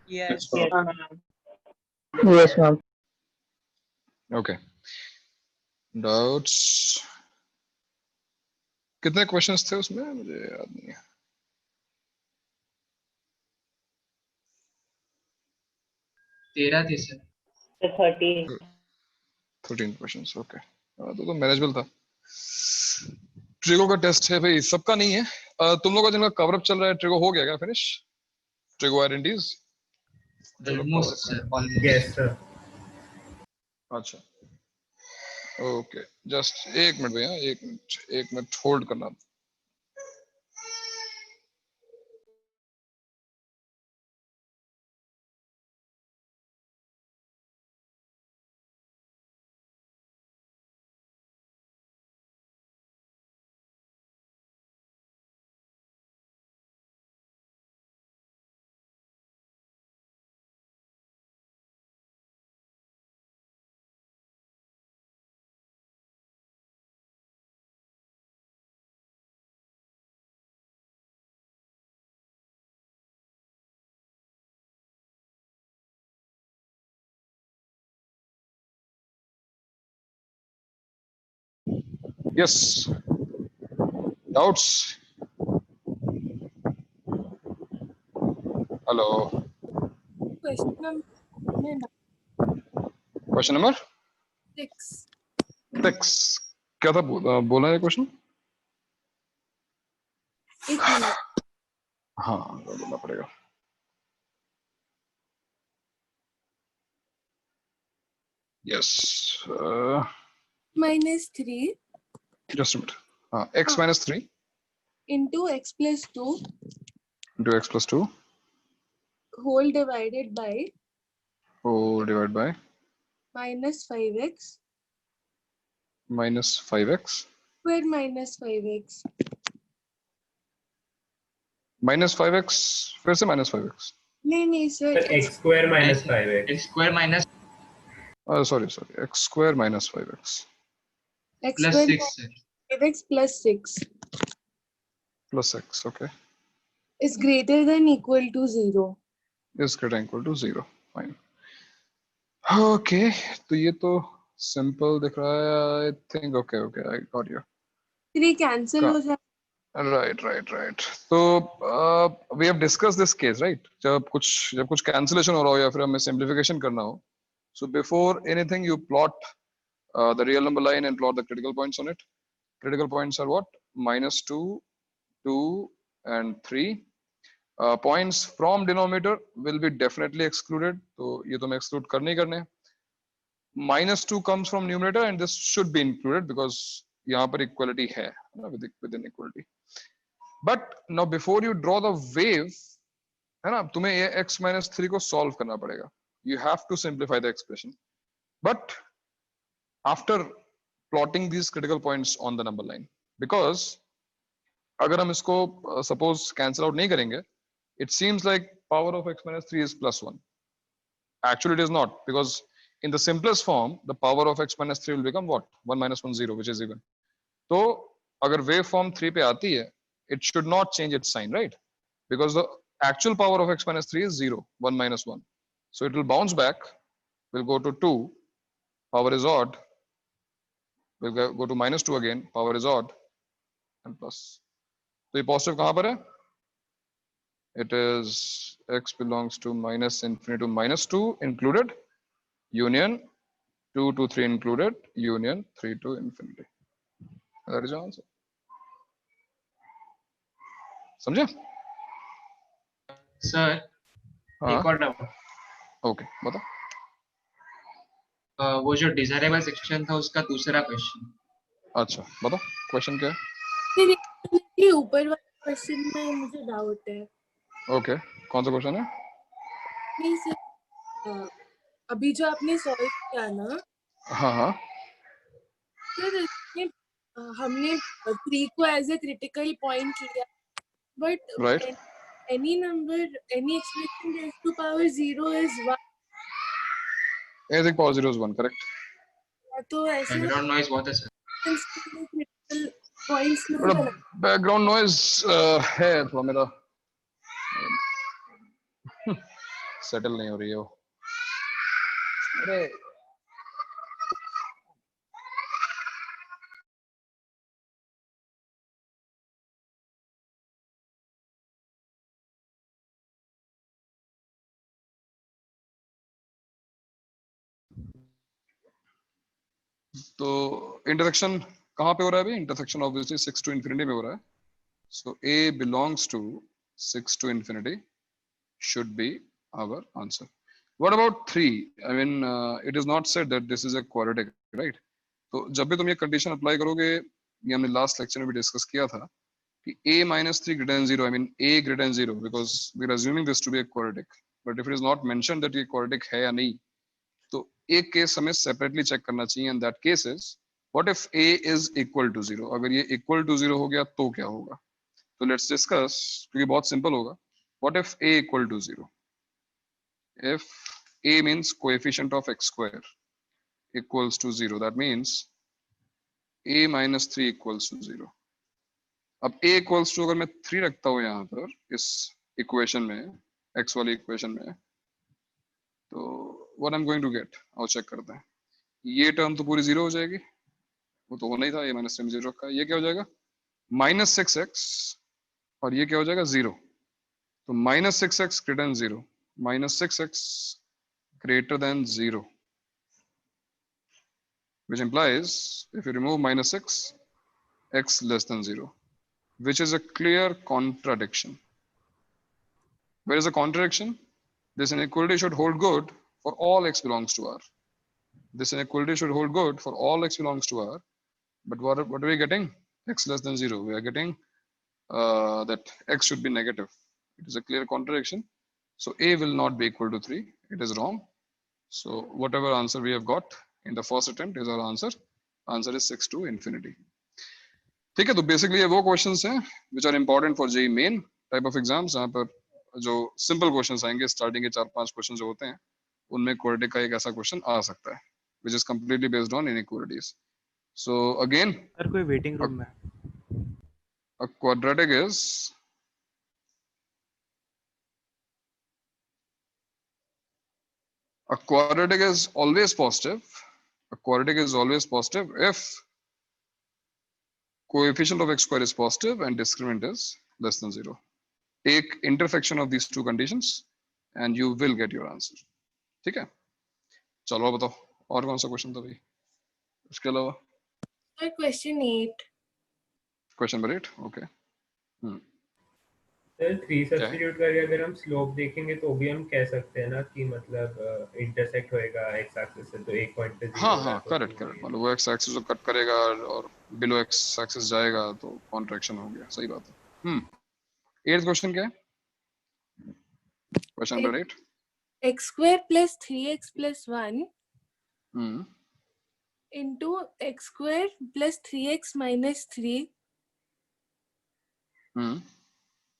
Yes. Yes, ma'am. Okay. Doubts? कितने questions थे उसमें मुझे याद नहीं है. 13 थे सर. 13 क्वेश्चंस. ओके. तो मैनेजेबल था. ट्रिगो का टेस्ट है भाई, सबका नहीं है. तुम लोगों का जिनका कवरअप चल रहा है, ट्रिगो हो गया क्या finish? Trigo identities Almost sir. Almost. Yes, sir. अच्छा. ओके, जस्ट एक मिनट भैया, एक मिनट होल्ड करना. Yes. Doubts? Hello. Question number 6. 6. क्या था बोला है क्वेश्चन? एक मिनट. हाँ, बोलना पड़ेगा. Yes. -3 Just a minute. X minus 3 into x plus 2 into x plus 2 whole divided by divided by minus 5x minus 5x square minus 5x. minus 5x फिर से minus 5x. नहीं Sir, sir, x square minus 5x. X square minus Sorry. X square minus 5x x plus square 6 sir. 5x plus 6 plus x. Okay. is greater than equal to 0. Is greater than equal to 0. Fine. Okay. तो ये तो simple दिख रहा है. I think. Okay. I got you. 3 cancel हो जाए. Right. So we have discussed this case, right? जब कुछ cancellation हो रहा हो या फिर हमें simplification करना हो. So before anything, you plot the real number line and plot the critical points on it. Critical points are what? -2, 2, and 3. Points from denominator will be definitely excluded. So ये तो मैं exclude करने ही करने. -2 comes from numerator and this should be included because यहाँ पर equality है within equality. But now before you draw the wave, है ना, तुम्हें ये x minus 3 को solve करना पड़ेगा. You have to simplify the expression. But after plotting these critical points on the number line, because अगर हम इसको suppose cancel out नहीं करेंगे, it seems like power of x minus 3 is +1. Actually, it is not, because in the simplest form, the power of x minus 3 will become what? 1 minus 1, 0, which is even. So, अगर wave form 3 पे आती है, it should not change its sign, right? Because the actual power of x minus 3 is 0, 1 minus 1. So, it will bounce back, will go to 2, power is odd, will go to -2 again, power is odd, and plus. So, ये positive कहाँ पर है? It is x belongs to minus infinity to -2 included, union 2 to 3 included, union 3 to infinity. That is the answer. समझे? Sir, हाँ. एक और doubt. Okay, बता. वो जो डिजायरेबल सेक्शन था उसका दूसरा क्वेश्चन. अच्छा, बता. क्वेश्चन क्या है? ये ऊपर वाले क्वेश्चन में मुझे डाउट है. ओके, कौन सा क्वेश्चन है? नहीं सर, अभी जो आपने सॉल्व किया ना, हाँ. सर इसमें हमने 3 को एज ए क्रिटिकल पॉइंट लिया, but Right. any number, any expression raised to power 0 is 1. Anything power 0 is 1, correct? तो ऐसे बैकग्राउंड नॉइज बहुत है सर. क्रिटिकल पॉइंट्स नहीं बड़ा बना. बैकग्राउंड नॉइज है थोड़ा मेरा. सेटल नहीं हो रही है वो। अरे तो इंटरसेक्शन कहाँ पे हो रहा है अभी? इंटरसेक्शन ऑब्वियसली 6 to infinity में हो रहा है. So A belongs to 6 to infinity should be our answer. What about 3? I mean, it is not said that this is a quadratic, right? तो जब भी तुम ये कंडीशन अप्लाई करोगे, ये हमने लास्ट लेक्चर में भी डिस्कस किया था कि a minus 3 greater than 0, I mean a greater than 0, because we are assuming this to be a quadratic. But if it is not mentioned that ये quadratic है या नहीं, तो एक केस हमें सेपरेटली चेक करना चाहिए, and that case is what if a is equal to 0. अगर ये equal to 0 हो गया तो क्या होगा? तो लेट्स डिस्कस, क्योंकि बहुत सिंपल होगा. What if a equal to 0? If a means coefficient of x square equals to 0, that means a minus 3 equals to 0. अब a equals to अगर मैं 3 रखता हूँ यहाँ पर इस इक्वेशन में, x वाली इक्वेशन में, तो what I'm going to get, आओ चेक करते हैं. ये टर्म तो पूरी 0 हो जाएगी, वो तो होना ही था, ये माइनस 0 रखा है. ये क्या हो जाएगा? -6x, और ये क्या हो जाएगा? 0. तो -6x greater than 0, -6x greater than 0, which implies if you remove -6, x less than 0, which is a clear contradiction. Where is the contradiction? This inequality should hold good for all x belongs to R. This inequality should hold good for all x belongs to R. But what are we getting? X less than 0. We are getting that x should be negative. It is a clear contradiction. So a will not be equal to 3. It is wrong. So whatever answer we have got in the first attempt is our answer. Answer is 6 to infinity. ठीक है, तो basically ये वो questions हैं which are important for JEE main type of exams, जहाँ पर जो simple questions आएंगे, स्टार्टिंग के 4-5 क्वेश्चन जो होते हैं, उनमें क्वाड्रेटिक का एक ऐसा क्वेश्चन आ सकता है which is completely based on inequalities. So again, sir कोई वेटिंग रूम में? a quadratic is always positive. A quadratic is always positive if coefficient of x square is positive and discriminant is less than 0. Take intersection of these two conditions and you will get your answer. ठीक है, चलो बताओ और कौन सा question था भाई उसके अलावा? Sir, question 8. Question number 8. Okay. Sir 3 substitute करके अगर हम स्लोप देखेंगे तो भी हम कह सकते हैं ना कि मतलब इंटरसेक्ट होएगा एक्स एक्सिस से, तो एक पॉइंट पे 0 हाँ होगा, हाँ, तो करेक्ट करेक्ट. मतलब वो एक्स एक्सिस को कट करेगा और बिलो एक्स एक्सिस जाएगा तो कॉन्ट्रैक्शन हो गया. सही बात है. 8th क्वेश्चन क्या है? Question number 8. X square plus 3x plus 1 hmm into x square plus 3x minus 3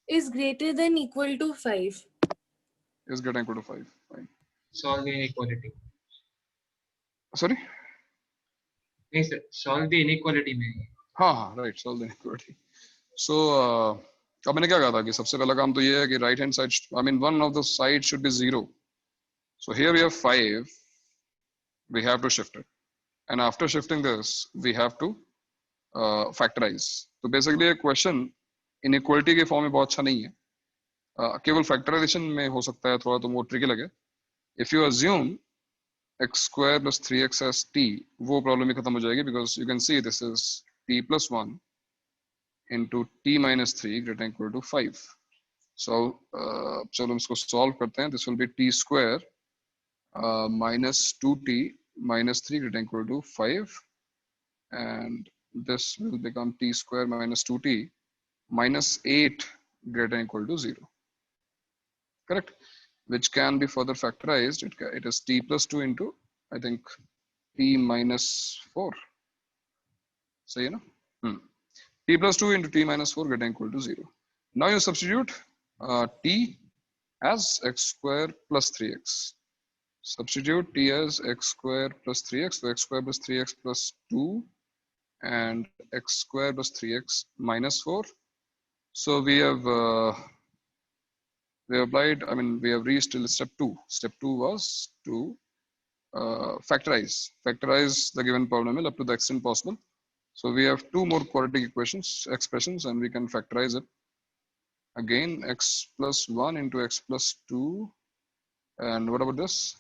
is greater than equal to 5. is greater than equal to 5. Fine. Solve the inequality. Sorry. नहीं सर, solve the inequality में. हाँ हाँ, right. Solve the inequality. So अब मैंने क्या कहा था कि सबसे पहला काम तो ये है कि right hand side, I mean one of the side should be 0. So here we have 5, we have to shift it, and after shifting this we have to factorize. तो बेसिकली ये क्वेश्चन इनइक्वालिटी के form में बहुत अच्छा नहीं है. केवल factorisation में हो सकता है थोड़ा, तो वो ट्रिकी लगे. If you assume x square plus 3x as t, वो प्रॉब्लम ही खत्म हो जाएगी, because you can see this is t plus 1 into t minus 3 greater than equal to 5. So चलो इसको सॉल्व करते हैं. This will be t square minus 2t minus 3 greater than equal to 5, and this will become t square minus 2t minus 8 greater than equal to 0. Correct? Which can be further factorized. It is t plus 2 into, I think, t minus 4. So you know, t plus 2 into t minus 4 greater than equal to 0. Now you substitute t as x square plus 3x. Substitute t as x square plus 3x. So x square plus 3x plus 2 and x square plus 3x minus 4. So we have we have applied, I mean, we have reached till step 2. Step 2 was to factorize the given polynomial up to the extent possible. So we have 2 more quadratic expressions, and we can factorize it. Again, x plus 1 into x plus 2. And what about this?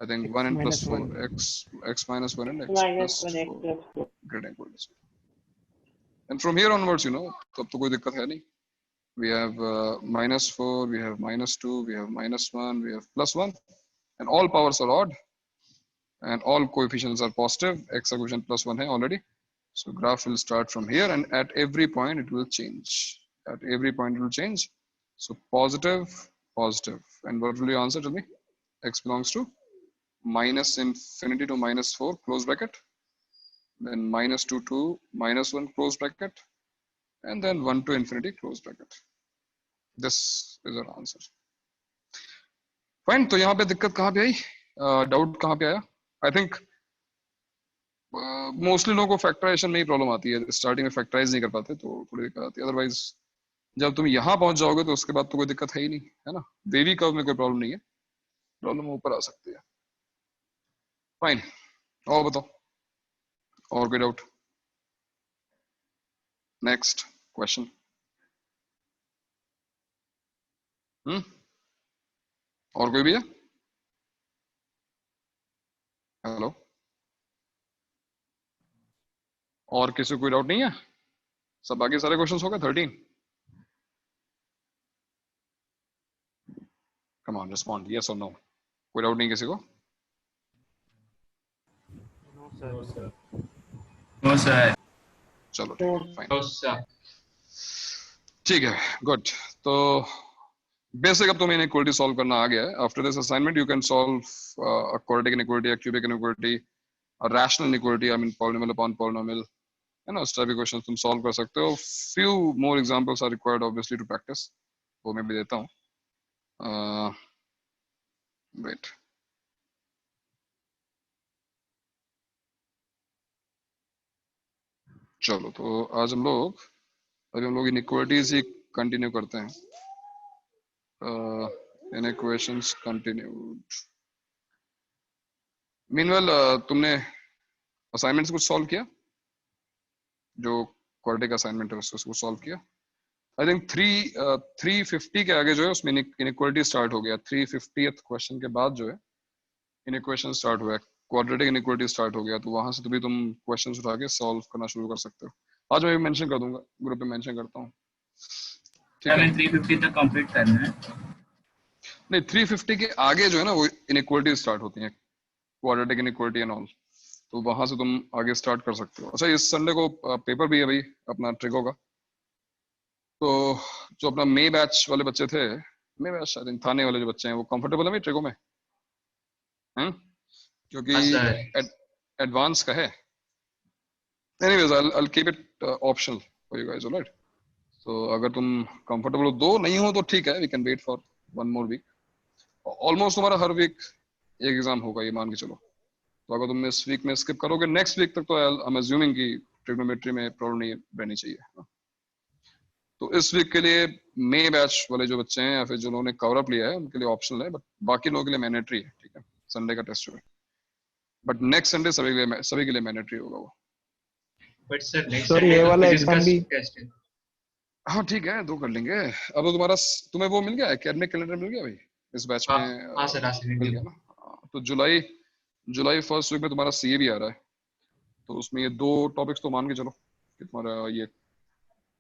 I think X 1 and plus minus 4, 1. x minus 1 and x Minus plus 1 x 4 plus 4. greater than equal to 0. And from here onwards, you know, तब तो कोई दिक्कत है नहीं. We have minus 4, we have minus 2, we have minus 1, we have plus 1, and all powers are odd, and all coefficients are positive. X coefficient plus 1 hai already. So graph will start from here, and at every point it will change. At every point it will change. So positive, positive. And what will you answer? Tell me. X belongs to minus infinity to minus 4, close bracket. Then minus 2 to minus 1, close bracket. And then 1 to infinity, close bracket. This is our answer. Fine. तो यहाँ पे दिक्कत कहाँ पे आई? Doubt कहाँ पे आया? I think mostly लोगों को फैक्टराइजेशन में ही प्रॉब्लम आती है. स्टार्टिंग में फैक्टराइज नहीं कर पाते तो थोड़ी दिक्कत आती है. अदरवाइज जब तुम यहाँ पहुंच जाओगे तो उसके बाद तो कोई दिक्कत है ही नहीं, है ना. वेवी कर्व में कोई प्रॉब्लम नहीं है. प्रॉब्लम ऊपर आ सकती है. फाइन. और बताओ, और कोई डाउट? Next question. और कोई भी है? हेलो, और किसी को कोई डाउट नहीं है? सब बाकी सारे क्वेश्चंस हो गए 13. कम ऑन, रिस्पॉन्ड यस और नो. कोई डाउट नहीं किसी को? No, sir. No, sir. चलो फाइन. No, sir. ठीक है, गुड. तो बेसिक अब तुम्हें इनइक्वालिटी सॉल्व करना आ गया है. After this assignment you can solve a quadratic inequality, a cubic inequality, a rational inequality, I mean polynomial upon polynomial, है ना. उस टाइप के क्वेश्चंस तुम सॉल्व कर सकते हो. Few more examples are required obviously to practice. वो मैं भी देता हूँ. वेट. चलो, तो आज हम लोग इनइक्वालिटीज ही कंटिन्यू करते हैं. इनइक्वेशंस कंटिन्यूड. मीनवेल तुमने असाइनमेंट्स कुछ सॉल्व किया? जो क्वाड्रेटिक असाइनमेंट है उसको सॉल्व किया? आई थिंक 350 के आगे जो है उसमें इनइक्वालिटी स्टार्ट हो गया. 350th क्वेश्चन के बाद जो है इनइक्वेशन स्टार्ट हुआ है, क्वाड्रेटिक इनइक्वालिटी स्टार्ट हो गया. तो वहां से तो भी तुम क्वेश्चंस उठा के सॉल्व करना शुरू कर सकते हो. आज मैं भी मेंशन कर दूंगा, ग्रुप पे मेंशन करता हूँ. हमें 350 तक कंप्लीट करना है. नहीं, 350 के आगे जो है ना वो इनइक्वालिटी स्टार्ट होती है, क्वाड्रेटिक इनइक्वालिटी एंड ऑल. तो वहां से तुम आगे स्टार्ट कर सकते हो. अच्छा, इस संडे को पेपर भी है भाई अपना ट्रिको का. तो जो अपना मे बैच वाले बच्चे थे, मे बैच आई थिंक थाने वाले जो बच्चे हैं, वो कंफर्टेबल है भाई ट्रिको में? हैं? क्योंकि एडवांस का है. Anyways I'll keep it optional for you guys, all right? So अगर तुम कंफर्टेबल हो, दो नहीं हो तो ठीक है, we can wait for one more week. Almost तुम्हारा हर वीक एक एग्जाम होगा, ये मान के चलो. तो अगर तुम इस वीक में स्किप करोगे, नेक्स्ट वीक तक तो आई एम अज्यूमिंग कि ट्रिग्नोमेट्री में प्रॉब्लम नहीं रहनी चाहिए. तो इस वीक के लिए मे बैच वाले जो बच्चे हैं या फिर जो लोगों ने कवर अप लिया है उनके लिए ऑप्शनल है, बट बाकी लोगों के लिए मैंडेटरी है. ठीक है, संडे का टेस्ट है, बट नेक्स्ट संडे सभी के लिए मैंडेटरी होगा वो. बट सर नेक्स्ट सर ये वाला एग्जाम भी टेस्ट है. हाँ ठीक है, दो कर लेंगे. अब तो तुम्हें वो मिल गया, एकेडमिक कैलेंडर मिल गया भाई इस बैच में? हाँ सर, मिल गया ना. तो जुलाई फर्स्ट वीक में तुम्हारा सीए भी आ रहा है. तो उसमें ये दो टॉपिक्स तो मान के चलो कि तुम्हारा ये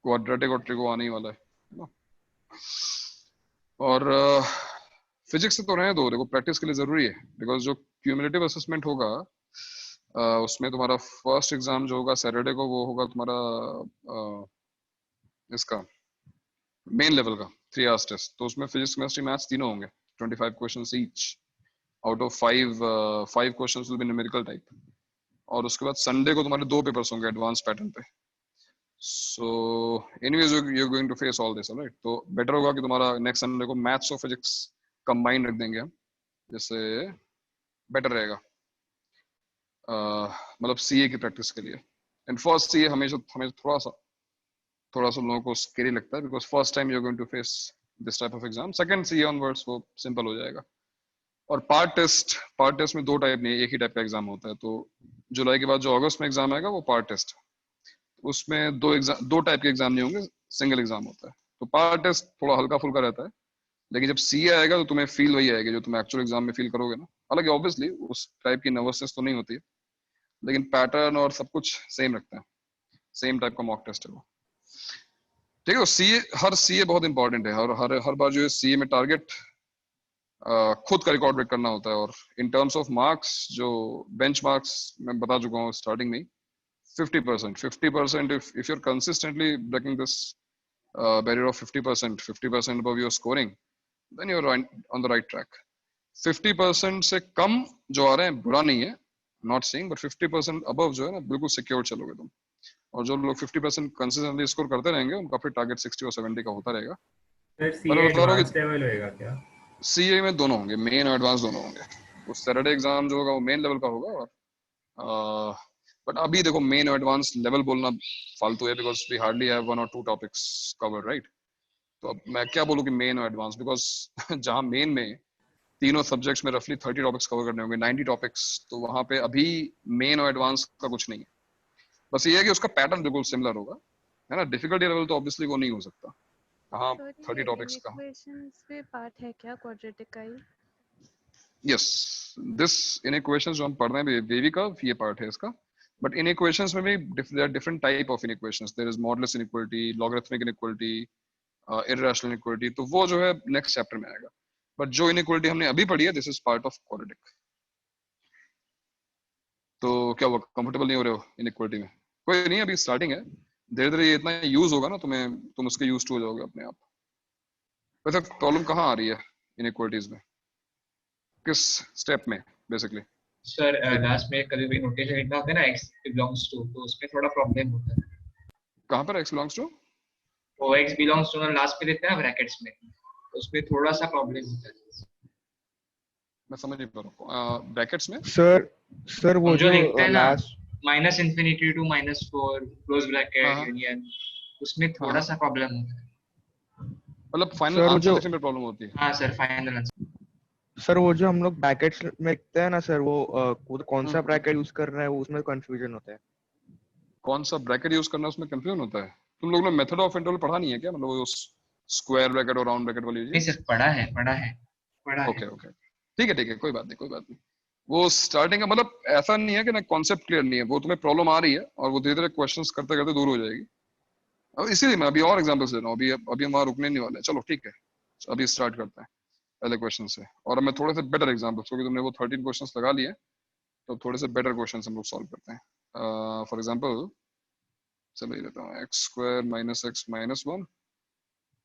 क्वाड्रेटिक और ट्रिको आने ही वाला है ना. और फिजिक्स से तो रहे दो, देखो प्रैक्टिस के लिए जरूरी है. बिकॉज जो क्यूमुलेटिव असेसमेंट होगा उसमें तुम्हारा फर्स्ट एग्जाम जो होगा सैटरडे को, वो होगा तुम्हारा इसका मेन लेवल का 3 आवर्स टेस्ट. तो उसमें फिजिक्स केमिस्ट्री मैथ्स तीनों होंगे, 25 questions each. Out of 5 questions will be numerical type. और उसके बाद संडे को तुम्हारे 2 पेपर्स होंगे एडवांस पैटर्न पे. So anyways you are going to face all this, right? तो बेटर होगा कि तुम्हारा नेक्स्ट संडे को मैथ्स और फिजिक्स कंबाइन रख देंगे हम, जिससे बेटर रहेगा मतलब सीए की प्रैक्टिस के लिए. एंड फर्स्ट सीए हमेशा थोड़ा सा लोगों को स्केरी लगता है, because first time you are going to face this type of exam second CA onwards वो सिंपल हो जाएगा। और पार्ट टेस्ट में दो टाइप नहीं, एक ही टाइप का एग्जाम होता है। तो जुलाई के बाद जो अगस्त में एग्जाम आएगा वो पार्ट टेस्ट, उसमें दो टाइप के एग्जाम नहीं होंगे, सिंगल एग्जाम होता है। तो पार्ट टेस्ट थोड़ा हल्का फुल्का रहता है, लेकिन जब सीए आएगा तो तुम्हें फील वही आएगी जो तुम्हें एक्चुअल एग्जाम में फील करोगे ना। हालांकि ऑब्वियसली उस टाइप की नर्वसनेस तो नहीं होती है, लेकिन पैटर्न और सब कुछ सेम रखता है, सेम टाइप का मॉक टेस्ट है वो। ठीक है, सीए, हर सीए बहुत इंपॉर्टेंट है। हर बार जो है सीए में टारगेट खुद का रिकॉर्ड ब्रेक करना होता है। और इन टर्म्स ऑफ मार्क्स, जो बेंच मार्क्स मैं बता चुका हूँ स्टार्टिंग में, 50% if you're consistently breaking this barrier of 50% above your scoring, then you're on the right track. 50% से कम जो आ रहे हैं बुरा नहीं है, not saying, but 50% above जो है ना बिल्कुल सिक्योर चलोगे तुम। और जो लोग 50% कंसिस्टेंटली स्कोर करते रहेंगे उनका फिर टारगेट 60 और 70 का होता रहेगा। सर सीए एडवांस लेवल होएगा क्या? सीए में दोनों होंगे, मेन और एडवांस दोनों होंगे। उस सैटरडे एग्जाम जो होगा वो मेन लेवल का होगा। और बट अभी देखो मेन और एडवांस लेवल बोलना फालतू है, because we hardly have 1 or 2 topics covered, right. तो अब मैं क्या बोलूँ कि मेन और एडवांस, बिकॉज जहाँ मेन में तीनों सब्जेक्ट्स में रफली 30 टॉपिक्स कवर करने होंगे, 90 टॉपिक्स, तो वहां पे अभी मेन और एडवांस का कुछ नहीं है। बस ये है कि उसका पैटर्न बिल्कुल सिमिलर होगा, है ना। डिफिकल्टी लेवल तो ऑब्वियसली वो नहीं हो सकता। हाँ, 30 टॉपिक्स का। इक्वेशंस पे पार्ट है क्या क्वाड्रेटिक का ही? यस, दिस इनइक्वेशंस जो हम पढ़ रहे हैं वेवी का, ये पार्ट है इसका। बट इनइक्वेशंस में भी there are different type of inequations. There is modulus inequality, logarithmic inequality, irrational inequality, तो वो जो है नेक्स्ट चैप्टर में आएगा। बट जो इनइक्वालिटी हमने अभी पढ़ी है, this is part of quadratic. तो क्या हुआ, कंफर्टेबल नहीं हो रहे हो इनइक्वालिटी में? कोई नहीं, अभी स्टार्टिंग है, धीरे धीरे ये इतना यूज होगा ना तुम उसके यूज टू हो जाओगे अपने आप। वैसे प्रॉब्लम कहाँ आ रही है इनइक्वालिटीज में, किस स्टेप में बेसिकली? सर लास्ट में कभी भी नोटेशन लिखना होता है ना x belongs to, तो उसमें थोड़ा प्रॉब्लम होता है। कहाँ पर x belongs to? वो x belongs to ना लास्ट पे देते हैं ना ब्रैकेट्स में, तो उसमें थोड़ा सा प्रॉब्लम होता है। मैं समझ नहीं पा रहा हूँ ब्रैकेट्स में। सर वो जो लिखते हैं ना last -infinity to -4 close bracket union, उसमें थोड़ा सा प्रॉब्लम होता है। मतलब फाइनल सर आंसर लिखने में प्रॉब्लम होती है? हाँ सर, फाइनल आंसर। सर वो जो हम लोग ब्रैकेट्स में लिखते हैं ना सर, वो कौन सा ब्रैकेट यूज कर रहा है वो उसमें कंफ्यूजन होता है। कौन सा ब्रैकेट यूज करना उसमें कंफ्यूजन होता है? तुम लोग ने मेथड ऑफ इंटरवल पढ़ा नहीं है क्या? मतलब वो स्क्वायर ब्रैकेट और राउंड ब्रैकेट वाली नहीं सर, पढ़ा है। ओके, ठीक है, कोई बात नहीं। वो स्टार्टिंग का मतलब ऐसा नहीं है कि ना कॉन्सेप्ट क्लियर नहीं है, वो तुम्हें प्रॉब्लम आ रही है और वो धीरे धीरे क्वेश्चंस करते करते दूर हो जाएगी। अब इसीलिए मैं अभी और एग्जांपल्स दे रहा हूँ, अभी हम वहाँ रुकने नहीं वाले। चलो ठीक है, अभी स्टार्ट करते हैं पहले क्वेश्चन से। और मैं थोड़े से बेटर एग्जांपल्स, क्योंकि तुमने वो 13 क्वेश्चंस लगा लिए, तो थोड़े से बेटर क्वेश्चंस हम लोग सॉल्व करते हैं। फॉर एग्जांपल चलो ये लेता हूँ, x square minus x minus 1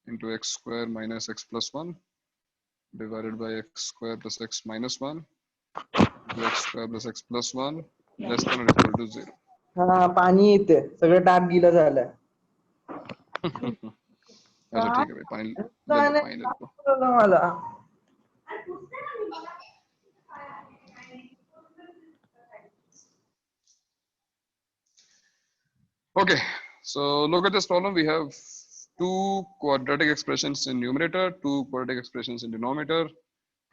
into x square minus x plus 1 divided by x square plus x minus 1 into x square plus x plus 1 less than or equal to 0. हाँ, पाणी येते, सगळं top गीला झालं. अच्छा ठीक है भाई, पानी ले लो। मला Okay, so look at this problem. We have two quadratic expressions in numerator, two quadratic expressions in denominator.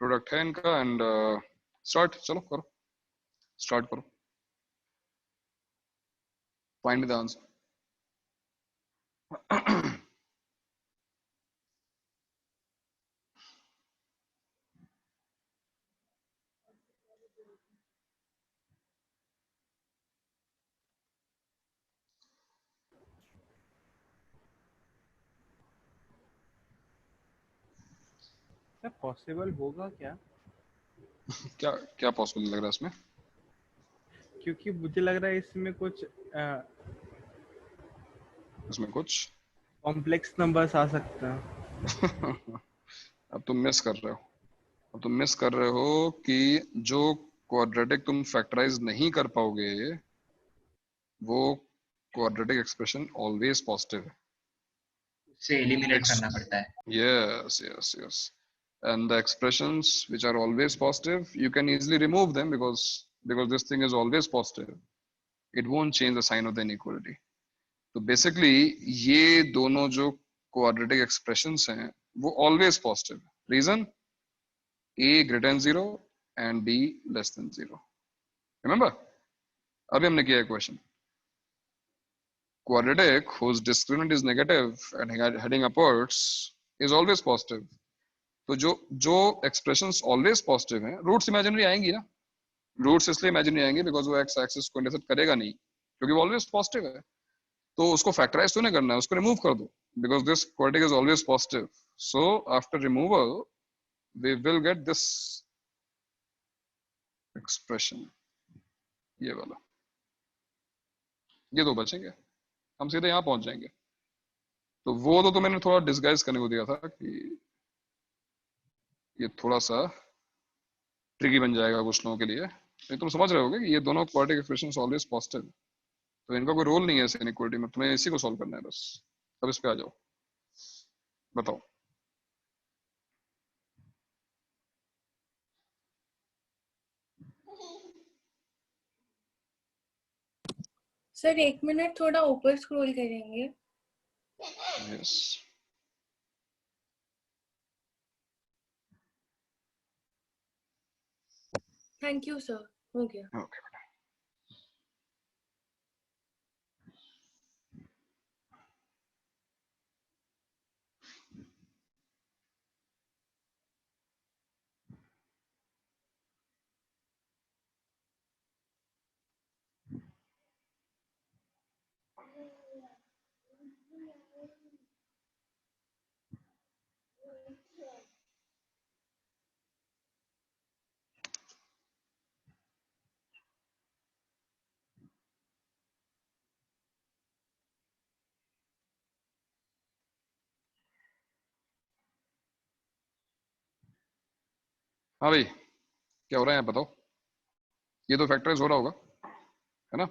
Product है इनका and start. चलो करो, start करो. Find me the answer. क्या पॉसिबल होगा क्या? क्या क्या पॉसिबल लग रहा है इसमें? क्योंकि मुझे लग रहा है इसमें कुछ कॉम्प्लेक्स नंबर्स आ सकता है। अब तुम मिस कर रहे हो कि जो क्वाड्रेटिक तुम फैक्टराइज नहीं कर पाओगे वो क्वाड्रेटिक एक्सप्रेशन ऑलवेज पॉजिटिव है, से एलिमिनेट करना पड़ता है। yes. And the expressions which are always positive, you can easily remove them because this thing is always positive. It won't change the sign of the inequality. तो basically ये दोनों जो quadratic expressions हैं वो always positive. Reason a greater than 0 and b less than 0। Remember अभी हमने किया question, quadratic whose discriminant is negative and heading upwards is always positive। तो जो एक्सप्रेशंस ऑलवेज पॉजिटिव हैं, रूट्स इमेजिनरी आएंगी ना, रूट्स इसलिए इमेजिनरी आएंगे बिकॉज वो एक्स एक्सिस को इंटरसेक्ट करेगा नहीं, क्योंकि वो ऑलवेज पॉजिटिव है। तो उसको फैक्टराइज तो नहीं करना है, उसको रिमूव कर दो, because this quadratic is always positive. So after removal we will get this expression, ये वाला, ये दो बचेंगे, हम सीधे यहाँ पहुंच जाएंगे। तो वो तो मैंने थोड़ा डिस्गाइज करने को दिया था कि ये थोड़ा सा ट्रिकी बन जाएगा कुछ लोगों के लिए। नहीं, तुम समझ रहे होगे कि ये दोनों क्वाड्रेटिक एक्सप्रेशंस ऑलवेज पॉजिटिव, तो इनका कोई रोल नहीं है इस इनइक्वालिटी में, तुम्हें इसी को सॉल्व करना है बस। अब इस पे आ जाओ, बताओ। सर 1 मिनट थोड़ा ऊपर स्क्रॉल करेंगे। यस थैंक यू सर, हो गया। ओके। हाँ भाई, क्या हो रहा है बताओ। ये तो फैक्टराइज हो रहा होगा, है ना?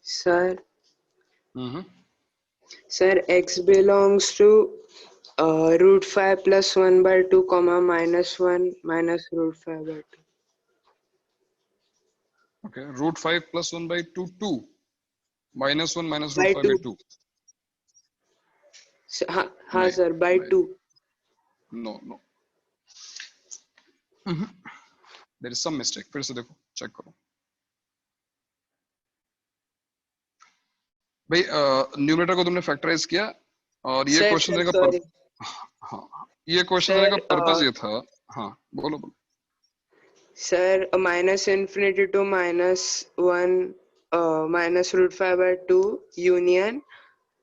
Sir, hmm sir, x belongs to root 5 plus 1 by 2 comma minus 1 minus root 5 by 2. Okay, root 5 plus 1 by 2 2 minus 1 minus root By 5 by 2. 2। हाँ नहीं, sir, by नहीं, 2. No no, there is some mistake. फिर से देखो, check करो भाई। Numerator को तुमने फैक्टराइज किया, और ये Sir, क्वेश्चन sir, देने का sorry. हाँ, ये क्वेश्चन देने का Sir, पर्पस ये था। हाँ बोलो बोलो। sir, minus infinity to minus 1 minus root 5 by 2 union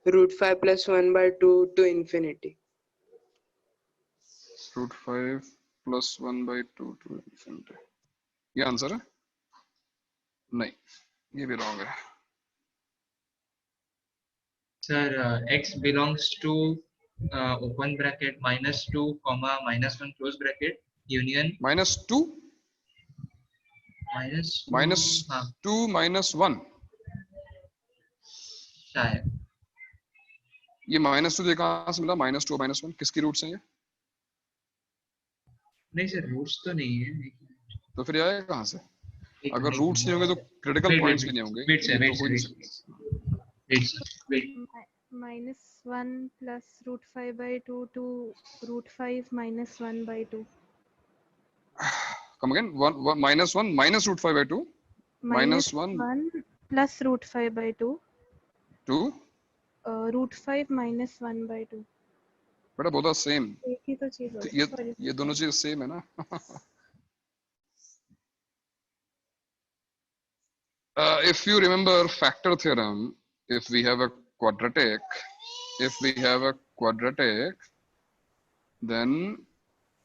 root 5 plus 1 by 2 to infinity. Root 5 plus 1 by 2 to infinity, ये आंसर है? नहीं, ये भी रॉन्ग है। Sir, x belongs to open bracket -2 comma -1 close bracket union -2 हाँ -2 -1, शायद। ये -2 कहाँ से मिला? -2 -1 किसकी रूट्स हैं ये? नहीं सर, रूट्स तो नहीं है। तो फिर ये आएगा कहाँ से? एक अगर मिनट, रूट्स नहीं होंगे तो क्रिटिकल पॉइंट्स भी नहीं होंगे। वेट ये सर, तो कोई wait -1 plus root 5 by 2 to root 5 minus 1 by 2. come again, -1 minus root 5 by 2 Minus -1 1 plus root 5 by 2. to root 5 minus 1 by 2. बेटा बोला सेम। एक ही तो चीज तो होगी। ये दोनों चीज सेम है ना। if you remember factor theorem, if we have a quadratic if we have a quadratic, then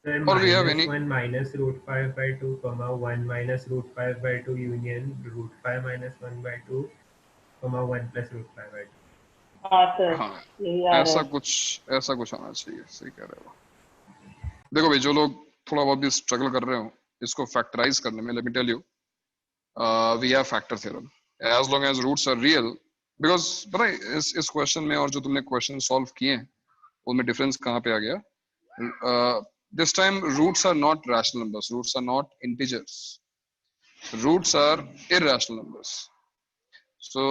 Sir, or we have any -1 minus root 5 by 2, comma 1 minus root 5 by 2 union root 5 minus 1 by 2, comma 1 plus root 5 by 2. हाँ sir हाँ यही आ रहा ऐसा है कुछ आना चाहिए, सही कह रहे हो। देखो भाई, जो लोग थोड़ा बहुत भी स्ट्रगल कर रहे हो इसको फैक्टराइज करने में, let me tell you, we have factor theorem as long as roots are real, because पता है इस क्वेश्चन में और जो तुमने क्वेश्चन सॉल्व किए हैं उनमें डिफरेंस कहाँ पे आ गया। this time roots are not rational numbers, roots are not integers, roots are irrational numbers. So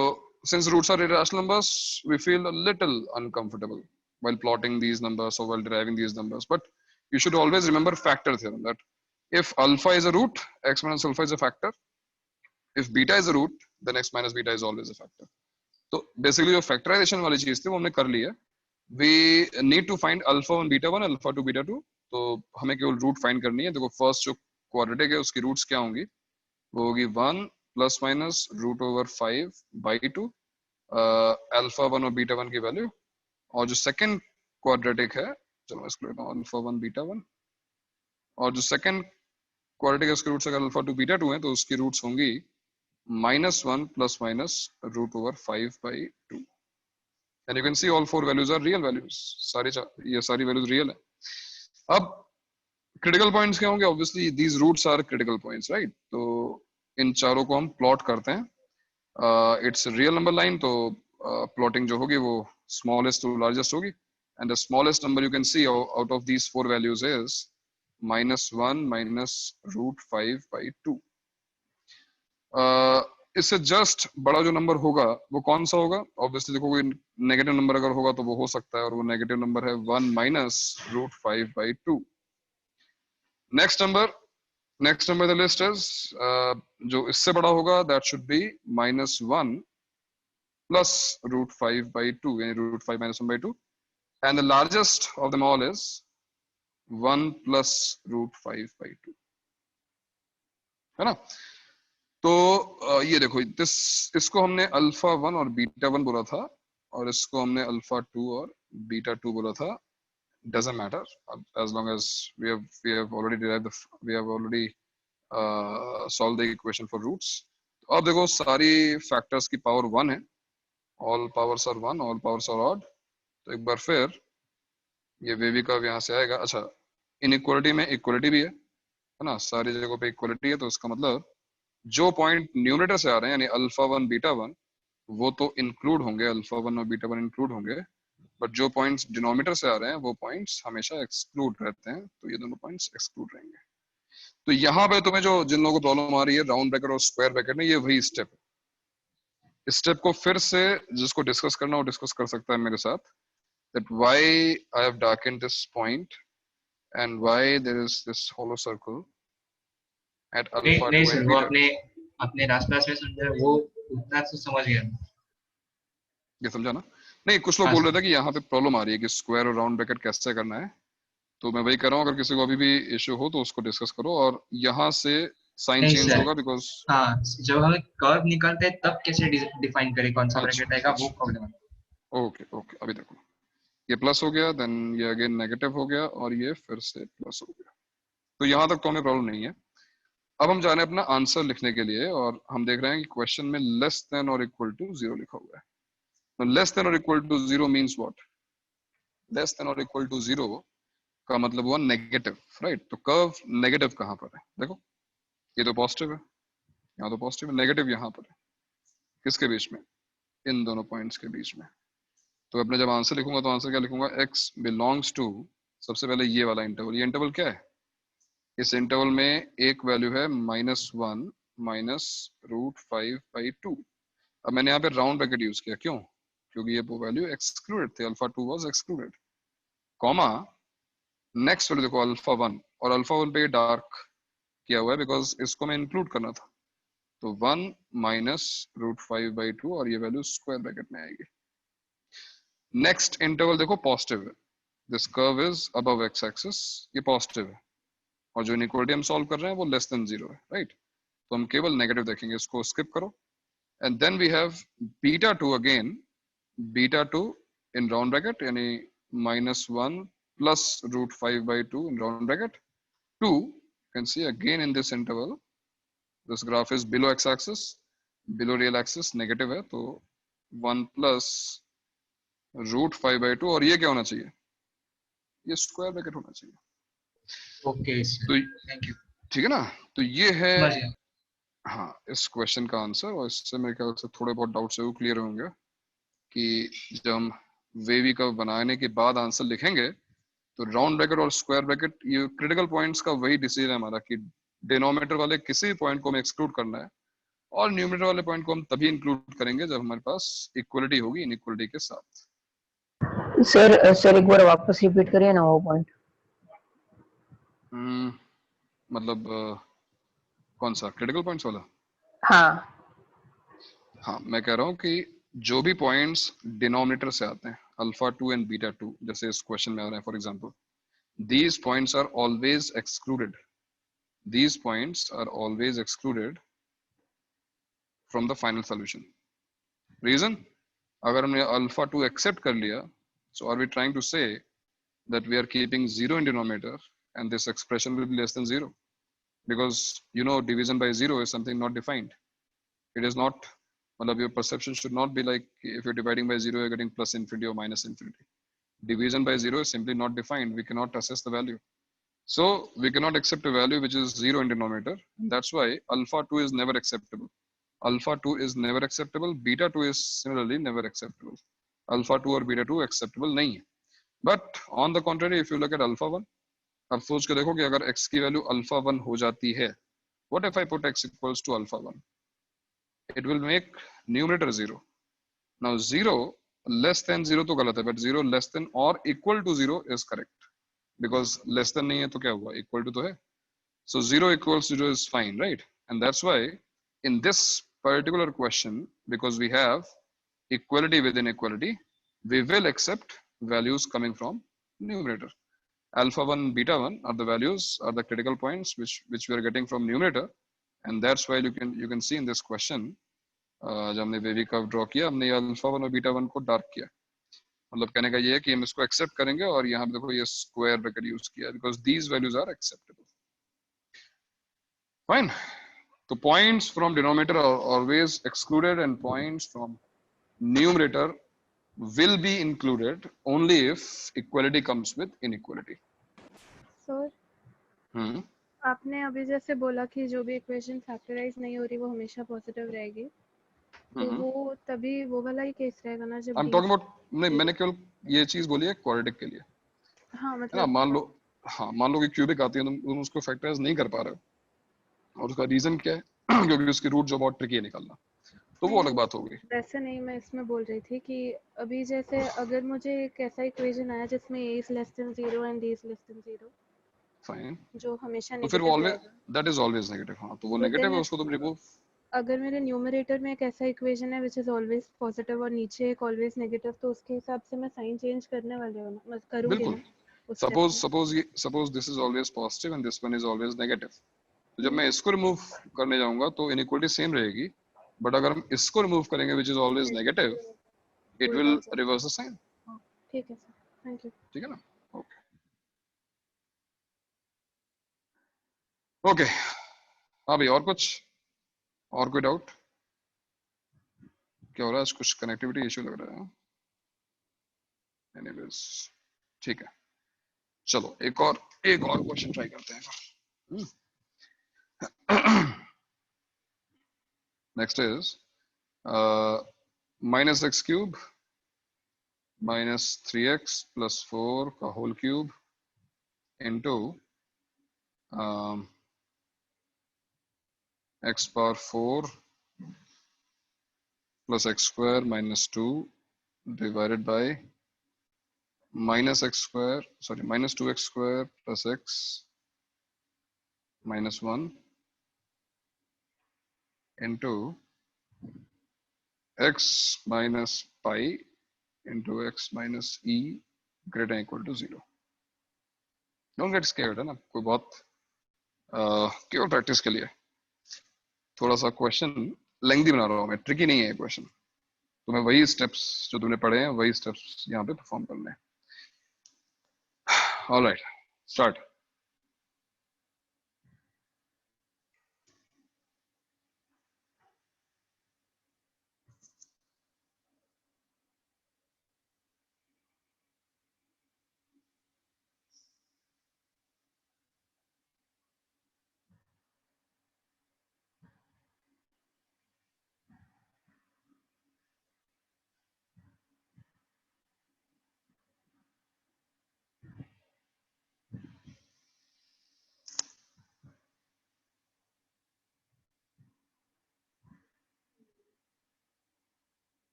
since roots are irrational numbers, we feel a little uncomfortable while plotting these numbers or while deriving these numbers. But you should always remember factor theorem, that if alpha is a root, x minus alpha is a factor. If beta is a root, then x minus beta is always a factor. So basically जो factorization वाली चीज थी वो हमने कर ली है। We need to find alpha 1 beta 1, alpha 2 beta 2. तो हमें केवल रूट फाइंड करनी है। देखो फर्स्ट जो क्वाड्रेटिक है उसकी रूट्स क्या होंगी, वो होगी 1 plus minus root over 5 by 2 alpha 1 और बीटा 1 की वैल्यू। और जो सेकंड क्वाड्रेटिक है, चलो मैं इसको लेता हूँ अल्फा 1 बीटा 1, और जो सेकंड क्वाड्रेटिक है उसकी रूट्स अगर अल्फा 2 बीटा 2 है तो उसकी रूट्स होंगी -1 plus minus root over 5 by 2। And you can see all 4 values are real values, ये सारी वैल्यूज रियल है। अब क्रिटिकल पॉइंट्स क्या होंगे, obviously these roots are critical points, right. तो इन चारों को हम प्लॉट करते हैं। इट्स रियल नंबर लाइन, तो प्लॉटिंग जो होगी वो स्मॉलेस्ट टू लार्जेस्ट होगी, and the smallest number you can see out of these 4 values is -1 minus root 5 by 2। इससे जस्ट बड़ा जो नंबर होगा वो कौन सा होगा, ऑब्वियसली देखो कोई नेगेटिव नंबर अगर होगा तो वो हो सकता है, और वो नेगेटिव नंबर है 1 minus root 5 by 2। Next number the list is जो इससे बड़ा होगा that should be -1 plus root 5 by 2, यानी root 5 minus 1 by 2, and the largest of them all is 1 plus root 5 by 2, है ना। तो ये देखो इसको हमने अल्फा 1 और बीटा 1 बोला था, और इसको हमने अल्फा 2 और बीटा 2 बोला था। doesn't matter as long as we have already solved the equation for roots. अब देखो सारी फैक्टर्स की पावर 1 है, all powers are 1, all powers are odd। तो एक बार फिर ये वेवी कर्व यहाँ से आएगा। अच्छा, इनइक्वालिटी में इक्वालिटी भी है ना, सारी जगहों पे इक्वालिटी है, तो इसका मतलब जो पॉइंट न्यूमरेटर से आ रहे हैं यानी अल्फा 1 बीटा 1 वो तो इंक्लूड होंगे, अल्फा 1 और बीटा 1 इंक्लूड होंगे, बट जो पॉइंट्स डिनोमिनेटर से आ रहे हैं वो पॉइंट्स हमेशा एक्सक्लूड रहते हैं, तो ये दोनों पॉइंट्स एक्सक्लूड रहेंगे। तो यहाँ पे तुम्हें जिन लोगों को प्रॉब्लम आ रही है राउंड ब्रैकेट और स्क्वायर ब्रैकेट में, ये वही स्टेप है। इस स्टेप को फिर से जिसको डिस्कस करना हो डिस्कस कर सकता है मेरे साथ, that why I have darkened this point and why there is this hollow circle at alpha 2 नहीं and सर, वो beta। अपने रास क्लास में समझा, वो उतना तो समझ गया। ये समझा ना। नहीं, कुछ लोग हाँ बोल सर। रहे थे कि यहाँ पे प्रॉब्लम आ रही है कि स्क्वायर और राउंड ब्रैकेट कैसे करना है, तो मैं वही कर रहा हूँ। अगर किसी को अभी भी इश्यू हो तो उसको डिस्कस करो, और यहाँ से साइन नहीं चेंज सर, होगा बिकॉज हाँ जब हम कर्व निकालते हैं तब कैसे डिफाइन करें कौन सा ब्रैकेट आएगा, वो प्रॉब्लम है। ओके ओके, अभी देखो ये प्लस हो गया, देन ये अगेन नेगेटिव हो गया, और ये फिर से प्लस हो गया। तो यहाँ तक तो हमें प्रॉब्लम नहीं है। अब हम जा रहे हैं अपना आंसर लिखने के लिए, और हम देख रहे हैं कि क्वेश्चन में लेस देन और इक्वल टू 0 लिखा हुआ है। तो लेस देन और equal to 0 means what, less than और इक्वल टू 0 का मतलब हुआ नेगेटिव, राइट। तो कर्व नेगेटिव कहाँ पर है, देखो ये तो पॉजिटिव है, यहाँ तो पॉजिटिव है, नेगेटिव यहाँ पर है, किसके बीच में, इन दोनों पॉइंट्स के बीच में। तो अपने जब आंसर लिखूंगा तो आंसर क्या लिखूंगा, x बिलोंग्स टू, सबसे पहले ये वाला इंटरवल, ये इंटरवल क्या है, इस इंटरवल में एक वैल्यू है -1 माइनस रूट 5 बाई 2। अब मैंने यहाँ पे राउंड ब्रैकेट यूज किया, क्यों, क्योंकि ये वो वैल्यू एक्सक्लूडेड थे, alpha 2 was excluded, comma next value देखो अल्फा 1, और अल्फा 1 पे डार्क किया हुआ है बिकॉज इसको मैं इंक्लूड करना था। तो 1 माइनस रूट 5 बाई 2, और ये वैल्यू स्क्वायर ब्रैकेट में आएगी। नेक्स्ट इंटरवल देखो पॉजिटिव है, this curve is above x axis, ये पॉजिटिव है, और जो इनइक्वालिटी हम सॉल्व कर रहे हैं वो लेस देन 0 है, राइट। तो हम केवल नेगेटिव देखेंगे, इसको स्किप करो। And then we have beta 2 again, beta 2 in round bracket यानी -1 plus √5/2 in round bracket. 2, you can see again in this interval this graph is below x-axis, below real axis, negative है, तो 1 plus √5/2 और ये क्या होना चाहिए, ये square bracket होना चाहिए. ओके तो थैंक यू. ठीक है ना, तो ये है समझ गया. हाँ इस क्वेश्चन का आंसर. और इससे मेरे ख्याल से थोड़े बहुत डाउट्स जरूर क्लियर होंगे कि जब हम वेवी कर्व बनाने के बाद आंसर लिखेंगे तो राउंड ब्रैकेट और स्क्वायर ब्रैकेट ये क्रिटिकल पॉइंट्स का वही डिसीजन है हमारा कि डिनोमिनेटर वाले किसी भी पॉइंट को हमें एक्सक्लूड करना है और न्यूमरेटर वाले पॉइंट को हम तभी इंक्लूड करेंगे जब हमारे पास इक्वलिटी होगी इनइक्वलिटी के साथ. सर एक बार वापस रिपीट करिए ना वो पॉइंट. मतलब कौन सा क्रिटिकल पॉइंट्स वाला? हाँ मैं कह रहा हूँ कि जो भी पॉइंट्स डिनोमिनेटर से आते हैं α2 एंड β2 जैसे इस क्वेश्चन में आ रहे हैं for example, these points are always excluded. These points are always excluded from the final solution. Reason? अगर हमने α2 accept कर लिया, so are we trying to say that we are keeping 0 in denominator and this expression will be less than 0? Because you know division by 0 is something not defined. It is not, your perception should not be like if you're dividing by 0 you're getting plus infinity or minus infinity. Division by 0 is simply not defined. We cannot assess the value. So we cannot accept a value which is 0 in denominator. That's why α2 is never acceptable. Alpha 2 is never acceptable. Beta 2 is similarly never acceptable. Alpha 2 or beta 2 acceptable नहीं है. But on the contrary, if you look at alpha 1, अब सोच के देखो कि अगर x की value alpha 1 हो जाती है, what if I put x equals to alpha 1? It will make numerator 0. Now 0 less than 0 तो गलत है, but 0 less than or equal to 0 is correct. Because less than नहीं है तो क्या हुआ? Equal to तो है. So 0 equals 0 is fine, right? And that's why in this particular question, because we have equality within equality, we will accept values coming from numerator. Alpha 1, beta 1 are the values, are the critical points which we are getting from numerator, and that's why you can see in this question, जब हमने wavy curve draw किया, हमने alpha 1 और beta 1 को dark किया. मतलब कहने का ये है कि हम इसको एक्सेप्ट करेंगे और यहाँ पे देखो ये स्क्वायर ब्रैकेट यूज किया because these values are acceptable. Fine. So points from denominator are always excluded and points from numerator will be included only if equality comes with inequality. Sir आपने अभी जैसे बोला कि जो भी इक्वेशन फैक्टराइज नहीं हो रही वो हमेशा पॉजिटिव रहेगी, तो वो तभी वो वाला ही केस रहेगा ना जब I'm talking about, नहीं मैंने केवल ये चीज बोली है क्वाड्रेटिक के लिए. हाँ ना मतलब मान लो कि क्यूबिक आती है, तुम उसको फैक्टराइज नहीं कर पा रहे हो और उसका रीजन क्या है? क्योंकि उसकी रूट जो बहुत ट्रिकी है निकालना, तो वो अलग बात हो गई. वैसे नहीं, मैं इसमें बोल रही थी कि अभी जैसे अगर मुझे एक ऐसा इक्वेशन आया जिसमें a is less than 0 and b is less than 0, fine, जो हमेशा तो फिर वो negative always that is always negative. हाँ तो वो नेगेटिव है, उसको तुम रिमूव. अगर मेरे न्यूमरेटर में एक ऐसा इक्वेशन है विच इज ऑलवेज पॉजिटिव और नीचे एक ऑलवेज नेगेटिव, तो उसके हिसाब से मैं साइन चेंज करने वाले हूं ना, मैं करूंगी बिल्कुल. ना. Suppose this is always positive and this one is always negative, तो जब मैं इसको रिमूव करने जाऊंगा तो इनइक्वालिटी सेम रहेगी, बट अगर हम इसको रिमूव करेंगे which is always negative, it will reverse the sign. ठीक है सर, थैंक यू. ठीक है ना? Okay okay. हाँ भाई, और कोई डाउट? क्या हो रहा है आज? कुछ कनेक्टिविटी इशू लग रहा है. एनीवेज ठीक है, चलो एक और क्वेश्चन ट्राई करते हैं. नेक्स्ट इज -x³ -3x + 4 का whole cube into x⁴ + x² - 2 divided by -2x² + x - 1 into x minus pi into x minus e greater than equal to 0. Don't get scared, है ना? कोई बहुत केवल प्रैक्टिस के लिए थोड़ा सा क्वेश्चन लेंथी बना रहा हूँ मैं, ट्रिकी नहीं है क्वेश्चन, तुम्हें वही स्टेप्स जो तुमने पढ़े हैं वही स्टेप्स यहाँ पे परफॉर्म करने हैं. Alright, start.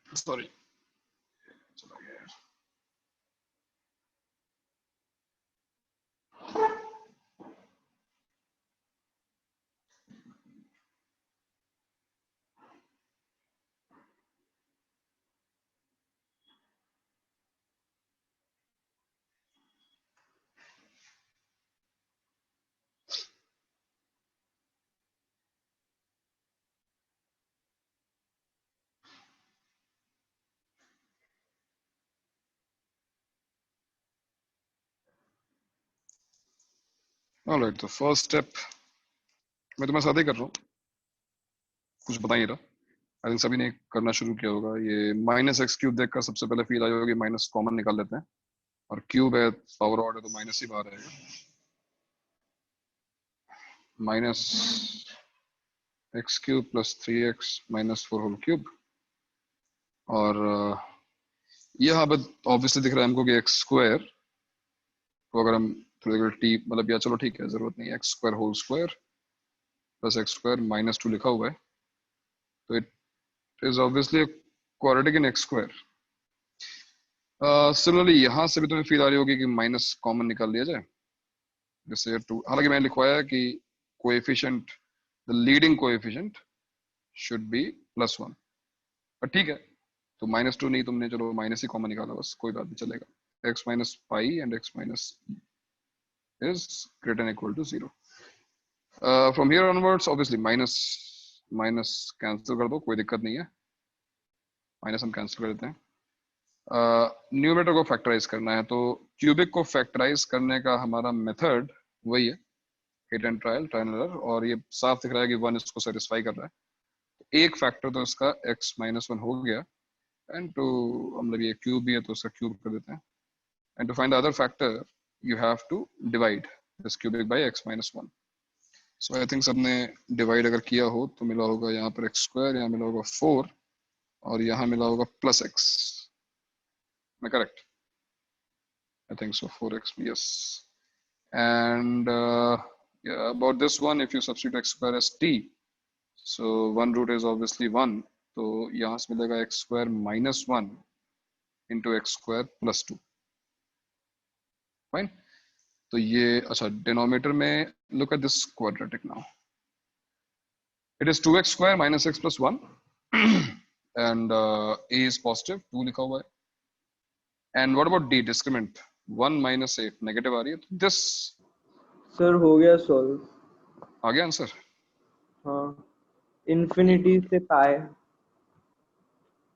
सॉरी. ऑलराइट, तो फर्स्ट स्टेप मैं तुम्हारे साथ ही कर रहा हूँ, कुछ बता ही रहा. आई थिंक सभी ने करना शुरू किया होगा. ये माइनस एक्स क्यूब देखकर सबसे पहले फील आई होगी माइनस कॉमन निकाल लेते हैं, और क्यूब है पावर ऑर्डर तो माइनस ही बाहर आएगा. Minus x cube plus 3x minus 4 whole cube. और यहाँ पे ऑब्वियसली दिख रहा है हमको कि एक्स स्क्वायर तो अगर हम थोड़ी देर टी मतलब या चलो ठीक है जरूरत नहीं, x square whole square plus x square minus 2 लिखा हुआ है तो it is obviously quadratic in x square. Similarly यहाँ से भी तुम्हें फील आ रही होगी कि माइनस कॉमन निकाल लिया जाए. जैसे 2, हालांकि मैंने लिखवाया है कि coefficient the leading coefficient should be +1, पर ठीक है तो -2 नहीं तुमने, चलो माइनस ही कॉमन निकाला बस, कोई बात नहीं चलेगा. x minus pi and x minus is greater than equal to 0. From here onwards obviously minus cancel कर दो, कोई दिक्कत नहीं है, माइनस हम कैंसिल कर देते हैं. न्यूमरेटर को फैक्टराइज करना है तो क्यूबिक को फैक्टराइज करने का हमारा मेथड वही है, hit and trial and error, और ये साफ दिख रहा है कि 1 इसको सेटिस्फाई कर रहा है. एक फैक्टर तो इसका x - 1 हो गया, एंड टू मतलब ये क्यूब भी है तो उसका क्यूब कर देते हैं. And to find the other factor, you have to divide this cubic by x minus 1. So I think सबने divide अगर किया हो तो मिला होगा यहाँ पर x square, यहाँ मिला होगा 4 और यहाँ मिला होगा plus x. Am I correct? I think so, 4x, yes. And yeah, about this one, if you substitute x square as t, so 1 root is obviously 1. तो यहाँ से मिलेगा x square minus 1 into x square plus 2. Fine. तो ये अच्छा denominator में look at this quadratic now. It is 2x square minus x plus 1 and a is positive, 2 लिखा हुआ है. And what about d discriminant 1 - 8 negative आ रही है, तो दिस सर हो गया सॉल्व. आ गया आंसर. हाँ, इन्फिनिटी से पाई.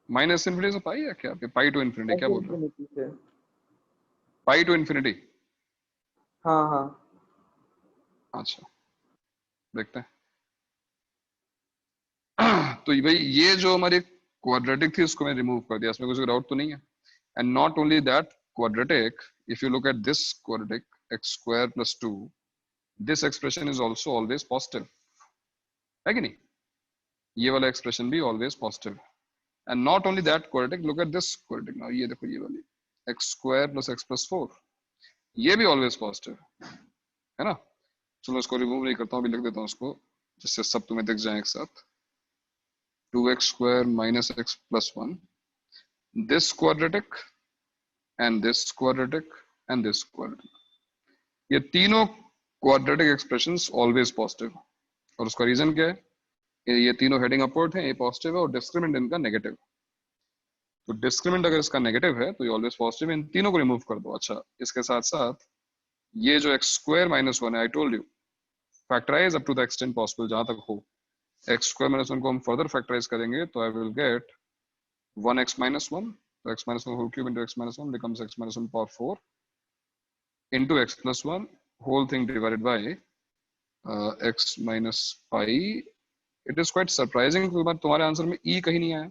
माइनस इनफिनिटी से पाई है क्या? पाई टू इनफिनिटी क्या बोल रहे हो? से पाई टू इनफिनिटी. हाँ हाँ. अच्छा देखते हैं. तो भाई ये जो हमारी क्वाड्रेटिक थी उसको मैं रिमूव कर दिया, इसमें कुछ डाउट तो नहीं है. And not only that quadratic, if you look at this quadratic x square plus 2, this expression is also always positive, है कि नहीं? ये वाला एक्सप्रेशन भी always positive. And not only that quadratic, look at this quadratic now. ये देखो ये वाली x square plus x plus 4, ये भी always positive है ना. चलो इसको रिमूव नहीं करता हूँ, अभी लिख देता हूँ उसको जिससे सब तुम्हें दिख जाए एक साथ. 2x square minus x plus 1, this quadratic and this quadratic and this quadratic, ये तीनों quadratic expressions always positive. और उसका रीजन क्या है? ये तीनों हेडिंग अपवर्ड है, ये पॉजिटिव है और डिस्क्रिमिनेंट इनका नेगेटिव। तो डिस्क्रिमिनेंट अगर इसका नेगेटिव है तो ये ऑलवेज पॉजिटिव है, इन तीनों को रिमूव कर दो। अच्छा, इसके साथ साथ ये जो x स्क्वायर माइनस 1 है, I told you factorise up to the extent possible, जहां तक हो। x स्क्वायर माइनस 1 को हम फर्दर फैक्टराइज करेंगे तो I will get 1x minus 1, तो x minus 1 whole cube into x minus 1 becomes x minus 1 power 4 into x plus 1 whole thing divided by x minus pi. It is quite surprising कि तुम्हारे answer में e कहीं नहीं आया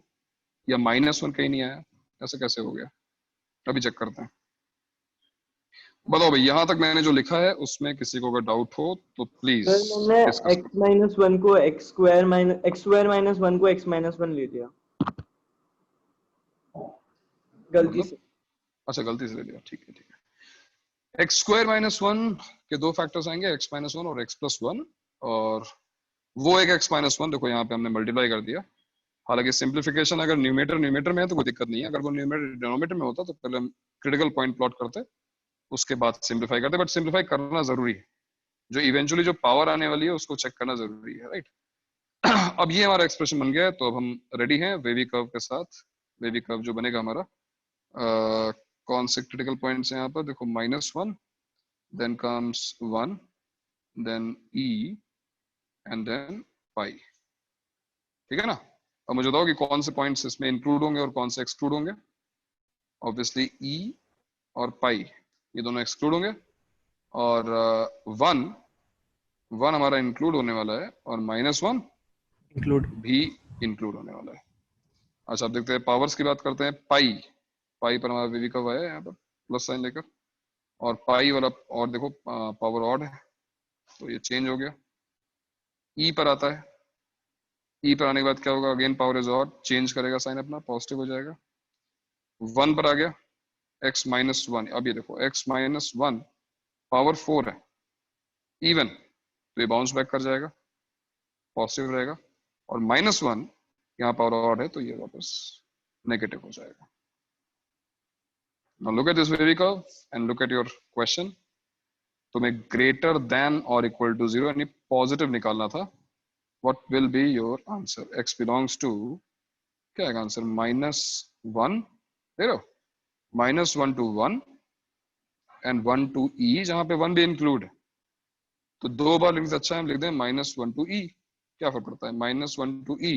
या -1 कहीं नहीं आया, ऐसे कैसे हो गया? अभी चेक करते हैं। बताओ भाई, यहाँ तक मैंने जो लिखा है उसमें किसी को अगर डाउट हो तो प्लीज। सर मैंने x minus 1 को x square minus 1 को x minus 1 ले लिया गलती से। अच्छा, गलती से ले लिया, ठीक है ठीक है। x स्क्वायर माइनस 1 के दो फैक्टर्स आएंगे, x माइनस 1 और x प्लस 1, और वो एक x माइनस 1 देखो यहाँ पे हमने मल्टीप्लाई कर दिया। हालांकि सिंप्लीफिकेशन अगर न्यूमेटर में है तो कोई दिक्कत नहीं है, अगर वो न्यूमेटर डिनोमिनेटर में होता तो पहले हम क्रिटिकल पॉइंट प्लॉट करते, उसके बाद सिंप्लीफाई करते, बट सिंप्लीफाई करना जरूरी है, जो इवेंचुअली जो पावर आने वाली है उसको चेक करना जरूरी है, राइट। अब ये हमारा एक्सप्रेशन बन गया है, तो अब हम रेडी हैं वेवी कर्व के साथ। वेवी कर्व जो बनेगा हमारा, कौन से क्रिटिकल पॉइंट्स हैं यहाँ पर देखो, -1, then comes 1, then e and then pi, ठीक है ना। अब मुझे बताओ कि कौन से पॉइंट्स इसमें इंक्लूड होंगे और कौन से एक्सक्लूड होंगे। ऑब्वियसली e और पाई ये दोनों एक्सक्लूड होंगे, और 1 हमारा इंक्लूड होने वाला है, और -1 इंक्लूड भी इंक्लूड होने वाला है। अच्छा, अब देखते हैं पावर्स की बात करते हैं। पाई पर हमारा वेवी कर्व है यहाँ पर प्लस साइन लेकर, और पाई वाला, और देखो पावर ऑड है तो ये चेंज हो गया। ई पर आता है, ई पर आने के बाद क्या होगा, again power is odd, change करेगा साइन अपना, पॉजिटिव हो जाएगा। 1 पर आ गया x माइनस 1, अब ये देखो x माइनस 1 पावर 4 है इवन, तो ये बाउंस बैक कर जाएगा, पॉजिटिव रहेगा। और -1 यहाँ पावर ऑड है तो ये वापस नेगेटिव हो जाएगा। Now look at this wavy curve and look at your question. तुम्हें greater than or equal to 0 यानी पॉजिटिव निकालना था। What will be your answer? X belongs to, क्या है आंसर, -1, दे रहे हो, -1 to 1 and 1 to e, जहां पे 1 भी इंक्लूड है, तो दो बार लिखने से अच्छा है हम लिख दें -1 to e, क्या फर्क पड़ता है, -1 to e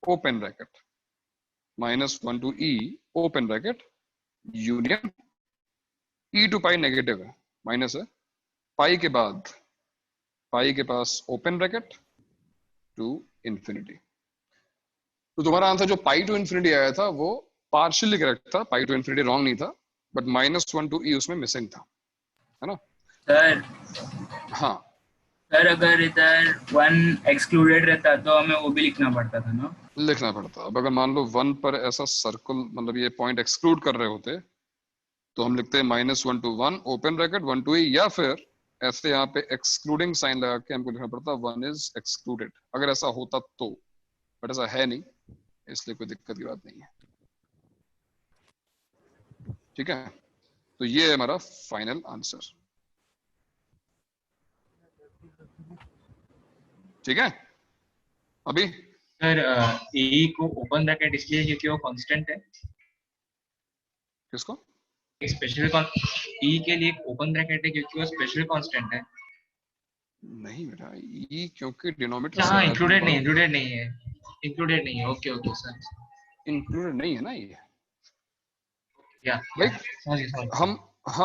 open bracket, -1 to e open bracket union e to pi negative है, माइनस है, पाई के बाद पाई के पास ओपन ब्रैकेट टू इंफिनिटी। तो तुम्हारा आंसर जो पाई टू इंफिनिटी आया था वो पार्शियली करेक्ट था, पाई टू इंफिनिटी रॉन्ग नहीं था, बट -1 to e उसमें मिसिंग था, है ना सर। हाँ सर, अगर इधर 1 एक्सक्लूडेड रहता तो हमें वो भी लिखना पड़ता था ना, लिखना पड़ता। अब अगर मान लो 1 पर ऐसा सर्कल, मतलब ये पॉइंट एक्सक्लूड कर रहे होते तो हम लिखते हैं -1 to 1 open bracket 1 to e, या फिर ऐसे यहाँ पे एक्सक्लूडिंग साइन लगा के हमको लिखना पड़ता 1 इज एक्सक्लूडेड, अगर ऐसा होता तो, बट ऐसा है नहीं, इसलिए कोई दिक्कत की बात नहीं है, ठीक है। तो ये है हमारा फाइनल आंसर, ठीक है। अभी सर e को ओपन ब्रैकेट इसलिए क्योंकि वो कांस्टेंट है। किसको? स्पेशल e के लिए ओपन ब्रैकेट है क्योंकि वो स्पेशल कांस्टेंट है। नहीं बेटा, e क्योंकि डिनोमिनेटर हाँ, इंक्लूडेड नहीं है। ओके सर, इंक्लूडेड नहीं है ना ये, या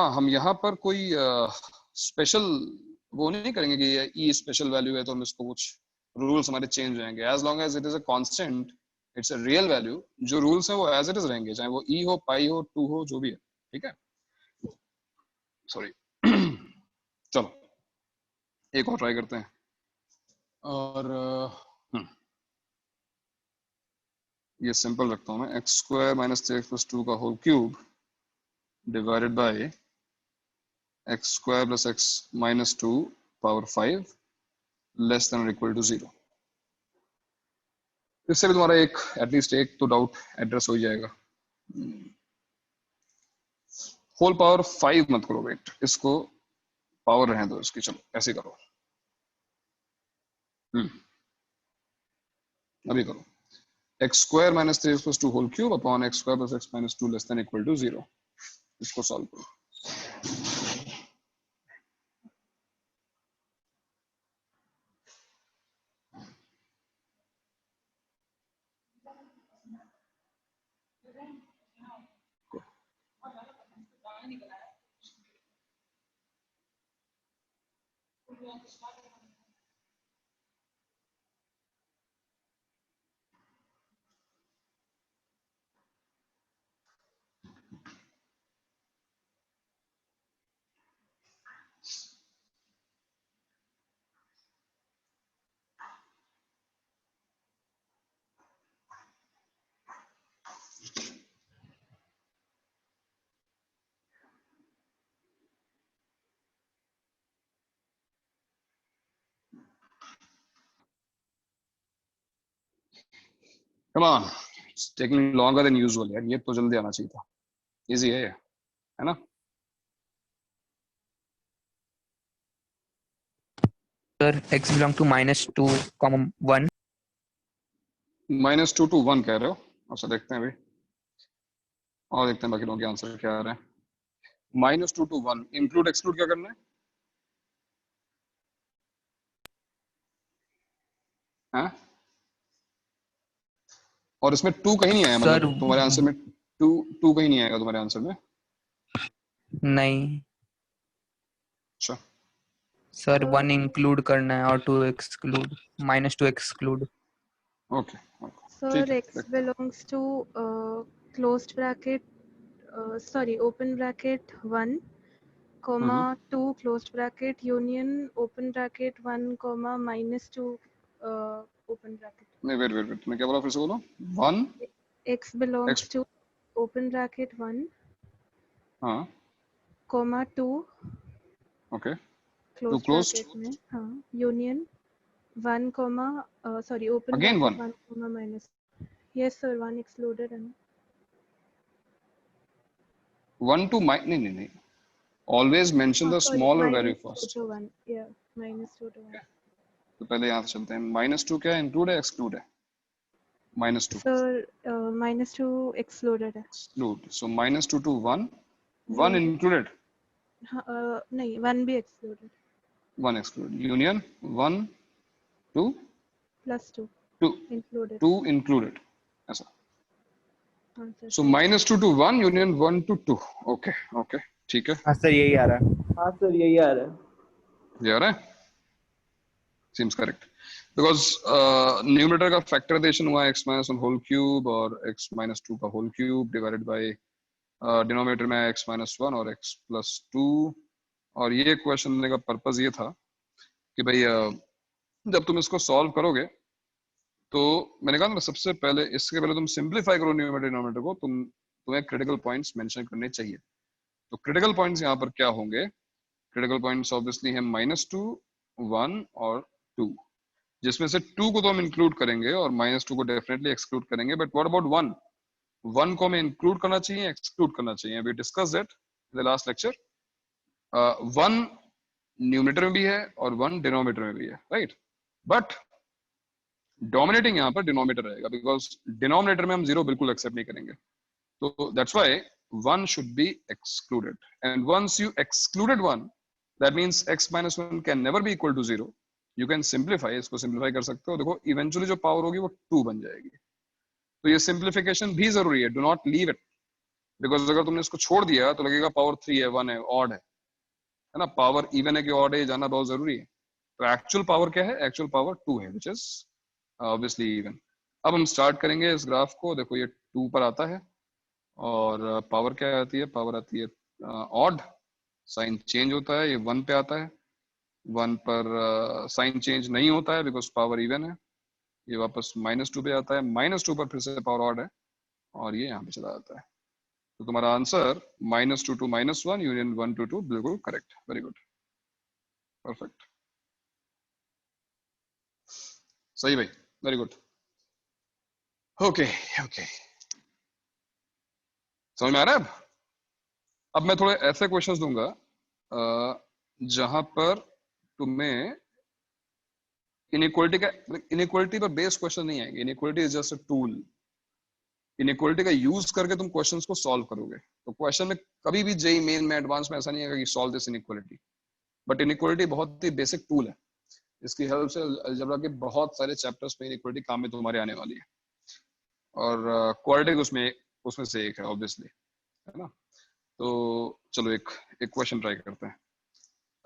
हम यहाँ पर कोई स्पेशल वो नहीं करेंगे कि ये e स्पेशल वैल्यू है तो हम इसको कुछ रूल्स हमारे चेंज हो जाएंगे। As long as it is a constant, it's a real value, जो रूल्स हैं वो एज इट इज रहेंगे, चाहे वो e हो, पाई हो, 2 हो, जो भी है, ठीक है। सॉरी चलो एक और ट्राई करते हैं, और ये सिंपल रखता हूं मैं, x square minus 3x plus 2 का whole cube divided by x square plus x minus 2 power 5 less than और इक्वल टू 0। इससे भी तुम्हारा एक एटलीस्ट एक तो डाउट एड्रेस हो जाएगा। होल पावर 5 मत करो बेट, इसको पावर रहने दो इसकी, चलो ऐसे करो, अभी करो x square minus 3x plus 2 whole cube upon x square plus x minus 2 less than equal to 0. इसको सॉल्व करो. Come on, it's taking longer than usual यार. ये तो जल्दी आना चाहिए था. Easy है ना? Sir, x belong to -2, 1. -2 to 1 कह रहे हो? अच्छा देखते हैं भाई. और देखते हैं बाकी लोगों के आंसर क्या आ रहे हैं. -2 to 1 इंक्लूड एक्सक्लूड क्या करना है? हाँ? और इसमें 2 कहीं नहीं आया मतलब तुम्हारे आंसर में 2 कहीं नहीं आएगा तुम्हारे आंसर में? नहीं. अच्छा. सर 1 इंक्लूड करना है और 2 exclude, -2 exclude. Okay. Sir x belongs to closed bracket open bracket 1 comma 2 closed bracket union open bracket 1 comma -2 open bracket. नहीं वेट तुमने क्या बोला फिर से बोलो. 1 x belongs to open bracket 1 हाँ comma 2 ओके closed bracket में हाँ union 1 comma open again bracket 1 comma minus. Yes sir, 1 excluded है ना. 1 to नहीं always mention the smaller value first. -2 to 1 yeah -2 to 1. तो पहले यहाँ से चलते हैं. -2 क्या इंक्लूड है एक्सक्लूड है? -2 सर -2 excluded है. exclude. So -2 to 1 1 included. नहीं 1 भी excluded. 1 excluded. Union 1 2 plus 2 included. 2 included ऐसा. हाँ sir. So -2 to 1 union 1 to 2. Okay ठीक है. हाँ सर यही आ रहा है. हाँ सर यही आ रहा है. ये आ रहा है? Seems correct. Because numerator का factorization हुआ x minus 1 whole cube और x minus 2 का whole cube divided by denominator में x minus 1 और x plus 2. और ये क्वेश्चन का पर्पस ये था कि भाई जब तुम इसको सॉल्व करोगे तो मैंने कहा ना सबसे पहले इसके पहले तुम सिंप्लीफाई करो न्यूमरेटर डिनोमिनेटर को. तुम्हें क्रिटिकल पॉइंट्स मेंशन करने चाहिए. तो क्रिटिकल पॉइंट्स यहाँ पर क्या होंगे? क्रिटिकल पॉइंट्स ऑब्वियसली है -2 1 और 2, जिसमें से 2 को तो हम इंक्लूड करेंगे और -2 को डेफिनेटली एक्सक्लूड करेंगे. बट व्हाट अबाउट 1 को हमें इंक्लूड करना चाहिए, एक्सक्लूड करना चाहिए. We discussed it in the last lecture. 1 numerator में भी है और 1 डिनोमिनेटर में भी है, राइट? बट डोमिनेटिंग यहाँ पर डिनोमिनेटर रहेगा बिकॉज डिनोमिनेटर में हम 0 बिल्कुल एक्सेप्ट नहीं करेंगे. तो that's why 1 should be excluded, and once you excluded 1 that means x minus 1 can never be equal to 0. You can simplify, इसको simplify कर सकते हो. देखो eventually जो पावर होगी वो 2 बन जाएगी. तो ये simplification भी जरूरी है. Do not leave it because अगर तुमने इसको छोड़ दिया तो लगेगा पावर 3 है, 1 है, ऑड है ना. पावर इवन है कि ऑड है जानना बहुत जरूरी है. तो एक्चुअल पावर क्या है? एक्चुअल पावर 2 है which is obviously even. अब हम स्टार्ट करेंगे इस ग्राफ को. देखो ये 2 पर आता है और पावर क्या आती है? पावर आती है ऑड. साइन चेंज होता है, ये 1 पे आता है. 1 पर साइन चेंज नहीं होता है बिकॉज पावर इवन है. ये वापस -2 पे आता है. -2 पर फिर से पावर ऑड है और ये यहाँ पे चला जाता है. तो तुम्हारा आंसर -2 to -1 यूनियन 1 to 2 बिल्कुल करेक्ट. वेरी गुड, परफेक्ट, सही भाई, वेरी गुड. ओके समझ में आ रहा है? अब मैं थोड़े ऐसे क्वेश्चंस दूंगा जहां पर तुम्हें इनइक्वालिटी पर बेस्ड क्वेश्चन नहीं आएंगे. Inequality is just a tool. Inequality का यूज करके तुम क्वेश्चंस को सॉल्व करोगे. तो क्वेश्चन में कभी भी जेई मेन में एडवांस में ऐसा नहीं है कि solve this inequality. But inequality बहुत ही बेसिक टूल है. इसकी हेल्प से अलजेब्रा के बहुत सारे चैप्टर्स में इनइक्वालिटी काम में तुम्हारे आने वाली है. और क्वाड्रेटिक उसमें से एक है ऑब्वियसली, है ना. तो चलो एक क्वेश्चन ट्राई करते हैं.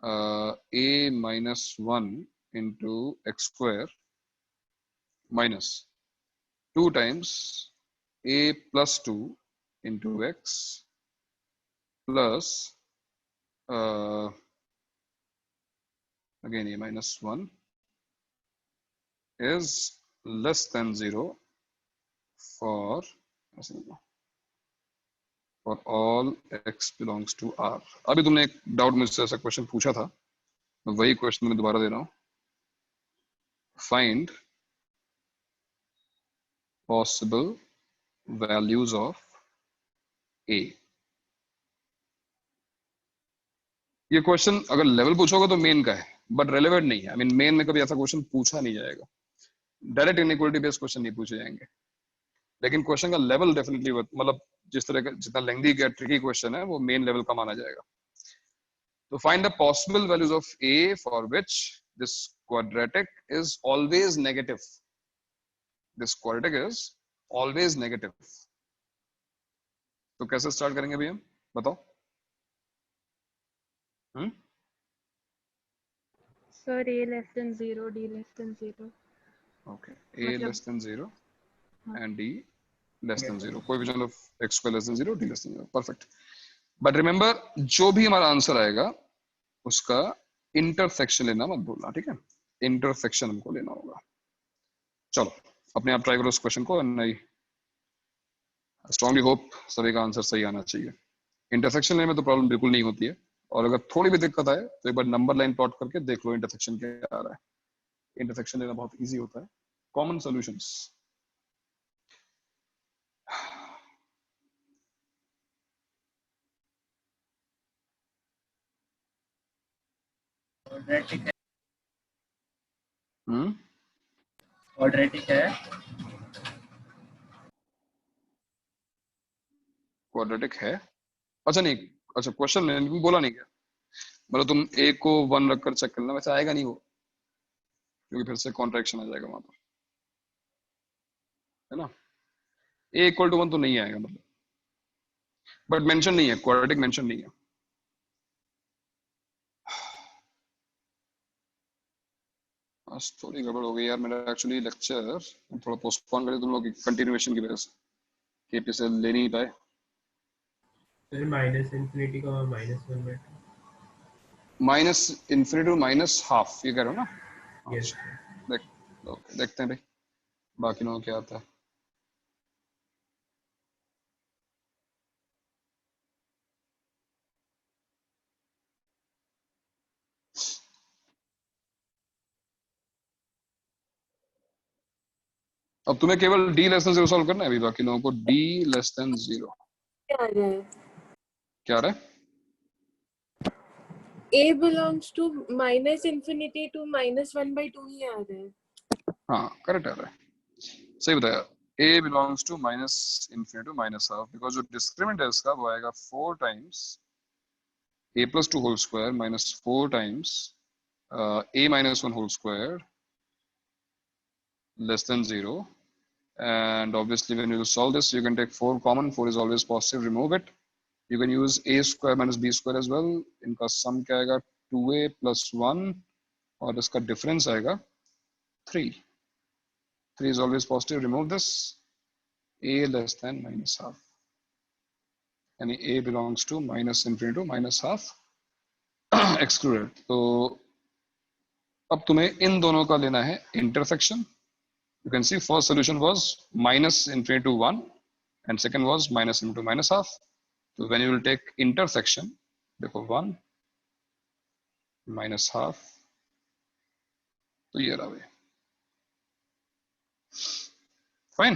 a minus 1 into x square minus 2 times a plus 2 into x plus again a minus 1 is less than 0 for all x belongs to R. अभी तुमने एक डाउट मुझसे ऐसा क्वेश्चन पूछा था, मैं वही क्वेश्चन मैं दोबारा दे रहा हूँ. Find possible values of a. ये क्वेश्चन अगर लेवल पूछोगे तो मेन का है, बट रेलेवेंट नहीं है. आई मीन मेन में कभी ऐसा क्वेश्चन पूछा नहीं जाएगा. डायरेक्ट इनइक्वालिटी बेस्ड क्वेश्चन नहीं पूछे जाएंगे, लेकिन क्वेश्चन का लेवल डेफिनेटली, मतलब जिस तरह का जितना लेंथी का ट्रिकी क्वेश्चन है वो मेन लेवल का माना जाएगा. तो find the possible values of a for which this quadratic is always negative. This quadratic is always negative. तो कैसे स्टार्ट करेंगे अभी हम, बताओ. Sir, a less than 0, d less than 0. Okay, a less than 0 and d less than 0. Coefficient of x square less than 0, d less than 0. Perfect. But remember, जो भी हमारा answer आएगा उसका इंटरसेक्शन लेना मत भूलना, ठीक है. इंटरसेक्शन हमको लेना होगा. चलो अपने आप ट्राई करो इस क्वेश्चन को. नहीं, स्ट्रांगली होप सभी का आंसर सही आना चाहिए. इंटरसेक्शन लेने में तो प्रॉब्लम बिल्कुल नहीं होती है, और अगर थोड़ी भी दिक्कत आए तो एक बार नंबर लाइन प्लॉट करके देख लो इंटरसेक्शन क्या आ रहा है. इंटरसेक्शन लेना बहुत इजी होता है. Common solutions. क्वाड्रेटिक है. क्वाड्रेटिक है. अच्छा नहीं, अच्छा क्वेश्चन में बोला नहीं क्या, मतलब तुम a को 1 रखकर चेक करना. वैसे आएगा नहीं वो, क्योंकि फिर से कॉन्ट्रैक्शन आ जाएगा वहां पर, है ना. a इक्वल टू 1 तो नहीं आएगा, मतलब. बट मेंशन नहीं है, क्वाड्रेटिक मेंशन नहीं है. आज थोड़ी गड़बड़ हो गई यार मेरा एक्चुअली लेक्चर थोड़ा पोस्टपोन करे तुम लोग की कंटिन्यूएशन की वजह से, केपी से ले नहीं पाए. माइनस इन्फिनिटी का -1/2. Minus infinity to minus half, ये कह रहे हो ना. यस. देखते हैं भाई बाकी लोगों क्या आता है. अब तुम्हें केवल d लेस देन 0 सॉल्व करना है. अभी बाकी लोगों को d लेस देन 0 क्या आ रहा है. a belongs to minus infinity to -1/2 ही आ रहा है. हाँ करेक्ट आ रहा है, सही बताया. a belongs to minus infinity to minus half, because जो डिस्क्रिमिनेंट है इसका वो आएगा 4 times a plus 2 whole square minus 4 times a minus 1 whole square less than 0. And obviously when you solve this you can take 4 common. 4 is always positive, remove it. You can use a square minus b square as well. इनका सम क्या आएगा 2a plus 1 और इसका difference आएगा 3. 3 is always positive, remove this. a less than minus half, यानी a belongs to minus infinity to minus half excluded. तो अब तुम्हें इन दोनों का लेना है intersection. You can see first solution was minus infinity to 1 and second was minus infinity to minus half. So when you will take intersection, therefore 1 minus half, तो ये रहा. फाइन.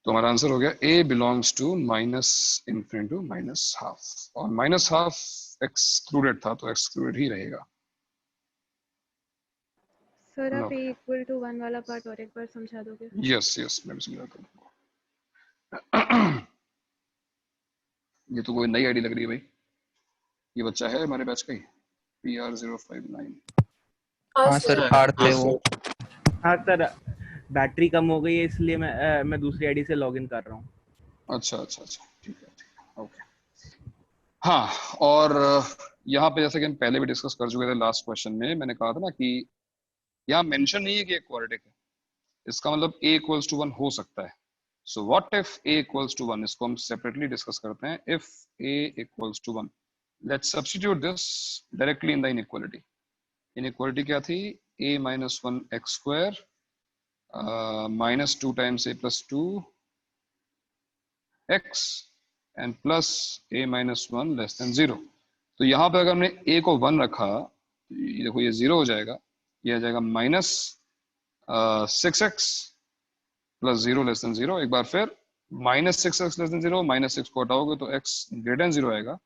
तो हमारा आंसर हो गया a belongs to minus infinity to minus half, और minus half excluded था तो excluded ही रहेगा. सर आप No. a equal to 1 वाला पार्ट और एक बार समझा दोगे? यस यस मैं भी समझाता हूँ। ये तो कोई नई आईडी लग रही है भाई। ये बच्चा है हमारे बैच का ही, PR059। हाँ सर पार्थ है वो। हाँ सर बैटरी कम हो गई है इसलिए मैं दूसरी आईडी से लॉगिन कर रहा हूँ। अच्छा अच्छा अच्छा ठीक है ओके। हाँ और यहाँ पे जैसे कि हम पहले भी डिस्कस कर चुके थे लास्ट क्वेश्चन में, मैंने कहा था ना कि यहाँ मेंशन नहीं है कि एक क्वाड्रेटिक है, इसका मतलब a इक्वल्स टू 1 हो सकता है। So what if a equals to 1, इसको हम सेपरेटली डिस्कस करते हैं। If a equals to 1, let's substitute this directly in the inequality. Inequality क्या थी? a minus 1 x square minus 2 times a plus 2 x and plus a minus 1 less than 0। तो यहाँ पे अगर हमने a को 1 रखा, देखो ये 0 हो जाएगा, ये आ जाएगा minus 6x plus 0 less than 0। एक बार फिर minus 6x less than 0, minus 6 को हटाओगे तो x greater than 0 आएगा,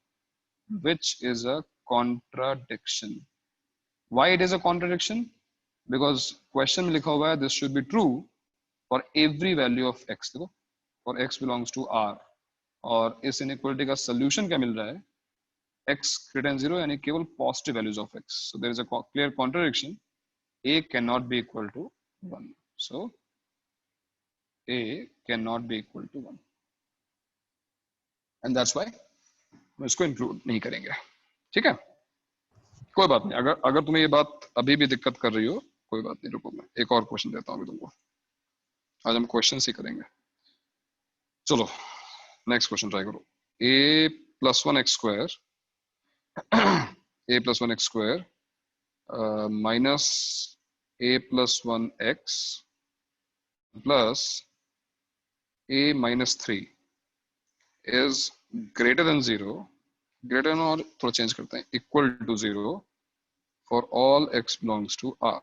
which is a contradiction। Why it is a contradiction? Because question में लिखा हुआ है this should be true for every value of x। देखो for x belongs to R, और इस inequality का solution क्या मिल रहा है? x greater than 0 यानी केवल positive values of x। So there is a clear contradiction, a cannot be equal to 1। So a cannot be equal to 1 and that's why हम इसको include नहीं करेंगे। ठीक है, कोई बात नहीं। अगर तुम्हें ये बात अभी भी दिक्कत कर रही हो, कोई बात नहीं, रुको मैं एक और क्वेश्चन देता हूँ अभी तुमको। आज हम क्वेश्चन ही करेंगे। चलो नेक्स्ट क्वेश्चन ट्राई करो। a plus 1 x square a plus 1 x square minus a plus 1 x plus a minus 3 is greater than 0, greater than और थोड़ा चेंज करते हैं, equal to 0 for all x belongs to R।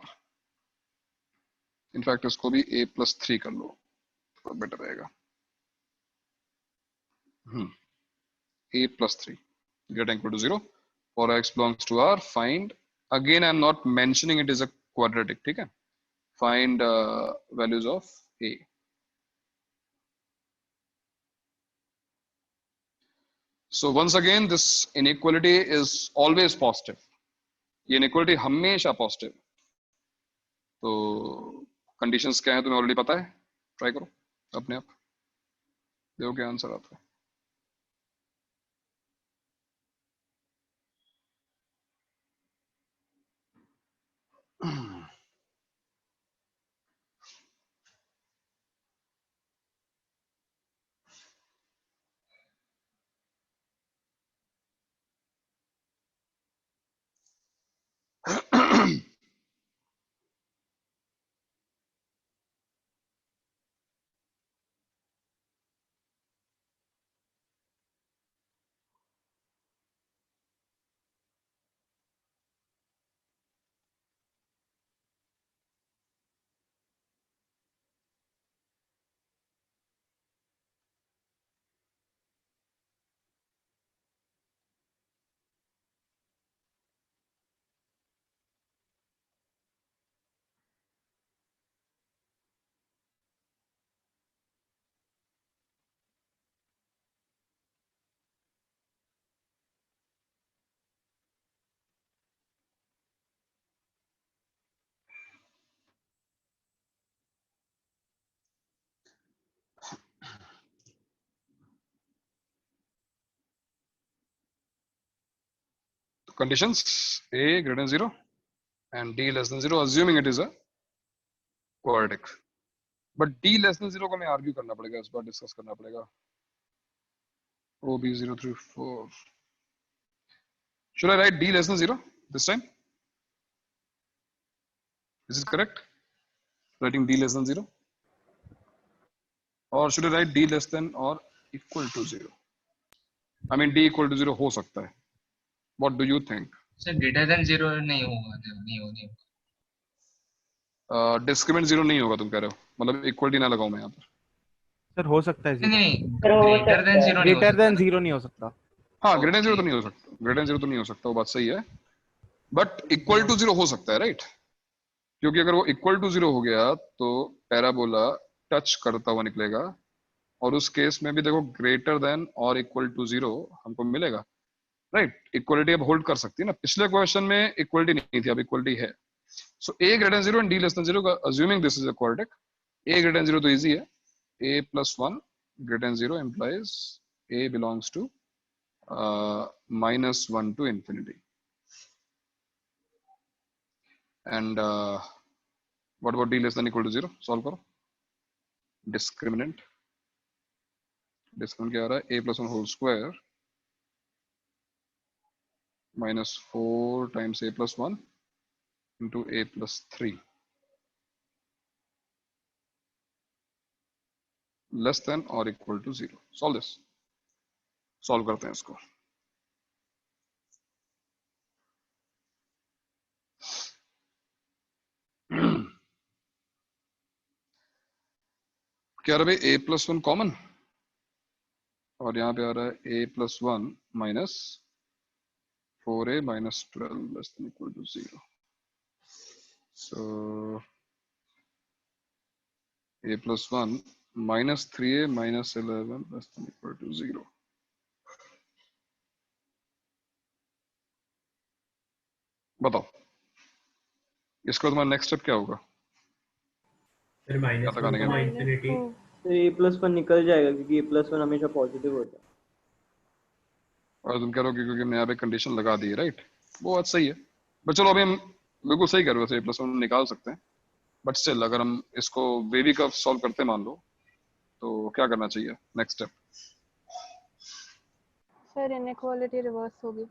In fact इसको भी a plus 3 कर लो तो better रहेगा। a plus 3 greater than equal to 0 for x belongs to R। Find, again I'm not mentioning it is a quadratic, ठीक है। Find values of a। So once again this inequality is always positive। ये inequality हमेशा positive। तो conditions क्या है तुम्हें already पता है, ट्राई करो अपने आप, देखो क्या आंसर आता है। Conditions a greater than 0 and d less than 0, assuming it is a quadratic। but d less than 0 को हमें आर्ग्यू करना पड़ेगा, इस बार डिस्कस करना पड़ेगा। OB034, should I write d less than 0 this time? Is it correct writing d less than 0, or should I write d less than or equal to 0? I mean d equal to 0 हो सकता है। What do you think? Sir greater than 0 नहीं होगा, नहीं होगा। Discriminant 0 नहीं होगा तुम कह रहे हो, मतलब इक्वलिटी ना लगाऊं मैं यहाँ पर। सर हो सकता है नहीं greater than 0 greater than 0 नहीं हो सकता। हाँ greater than 0 तो नहीं हो सकता, greater than 0 तो नहीं हो सकता, वो बात सही है, बट इक्वल टू 0 हो सकता है, राइट? क्योंकि अगर वो इक्वल टू 0 हो गया तो पैराबोला टच करता हुआ निकलेगा, और उस केस में भी देखो ग्रेटर देन और इक्वल टू 0 हमको मिलेगा, राइट। इक्वलिटी अब होल्ड कर सकती है ना, पिछले क्वेश्चन में इक्वलिटी नहीं थी, अब इक्वलिटी है। सो a greater than 0 and d less than 0, assuming this is a quadratic, a greater than 0 तो easy है, a plus 1 greater than 0 implies a belongs to minus 1 to infinity. And what about d less than equal to 0? Solve करो। Discriminant क्या आ रहा है, a plus 1 whole square minus 4 times a plus 1 into a plus 3 less than or equal to 0. Solve this. Solve करते हैं इसको। क्या रहा है, a plus 1 कॉमन, और यहाँ पे आ रहा है a plus 1 minus 4a minus 12 less than equal to 0. So a plus 1 minus 3a minus 11 less than equal to 0. बताओ इसका तुम्हारा नेक्स्ट स्टेप क्या होगा? फिर माइनस इनफिनिटी, फिर a plus 1 निकल जाएगा क्योंकि a plus 1 हमेशा पॉजिटिव होता है। और तुम कह रहे हो कि क्योंकि हमने यहाँ पे कंडीशन लगा दी है, राइट, वो बात सही है, बट चलो अभी हम बिल्कुल सही कर रहे हो, a plus 1 निकाल सकते हैं, बट स्टिल अगर हम इसको वेवी कर्व सॉल्व करते मान लो तो क्या करना चाहिए next step? Sir inequality reverse होगी,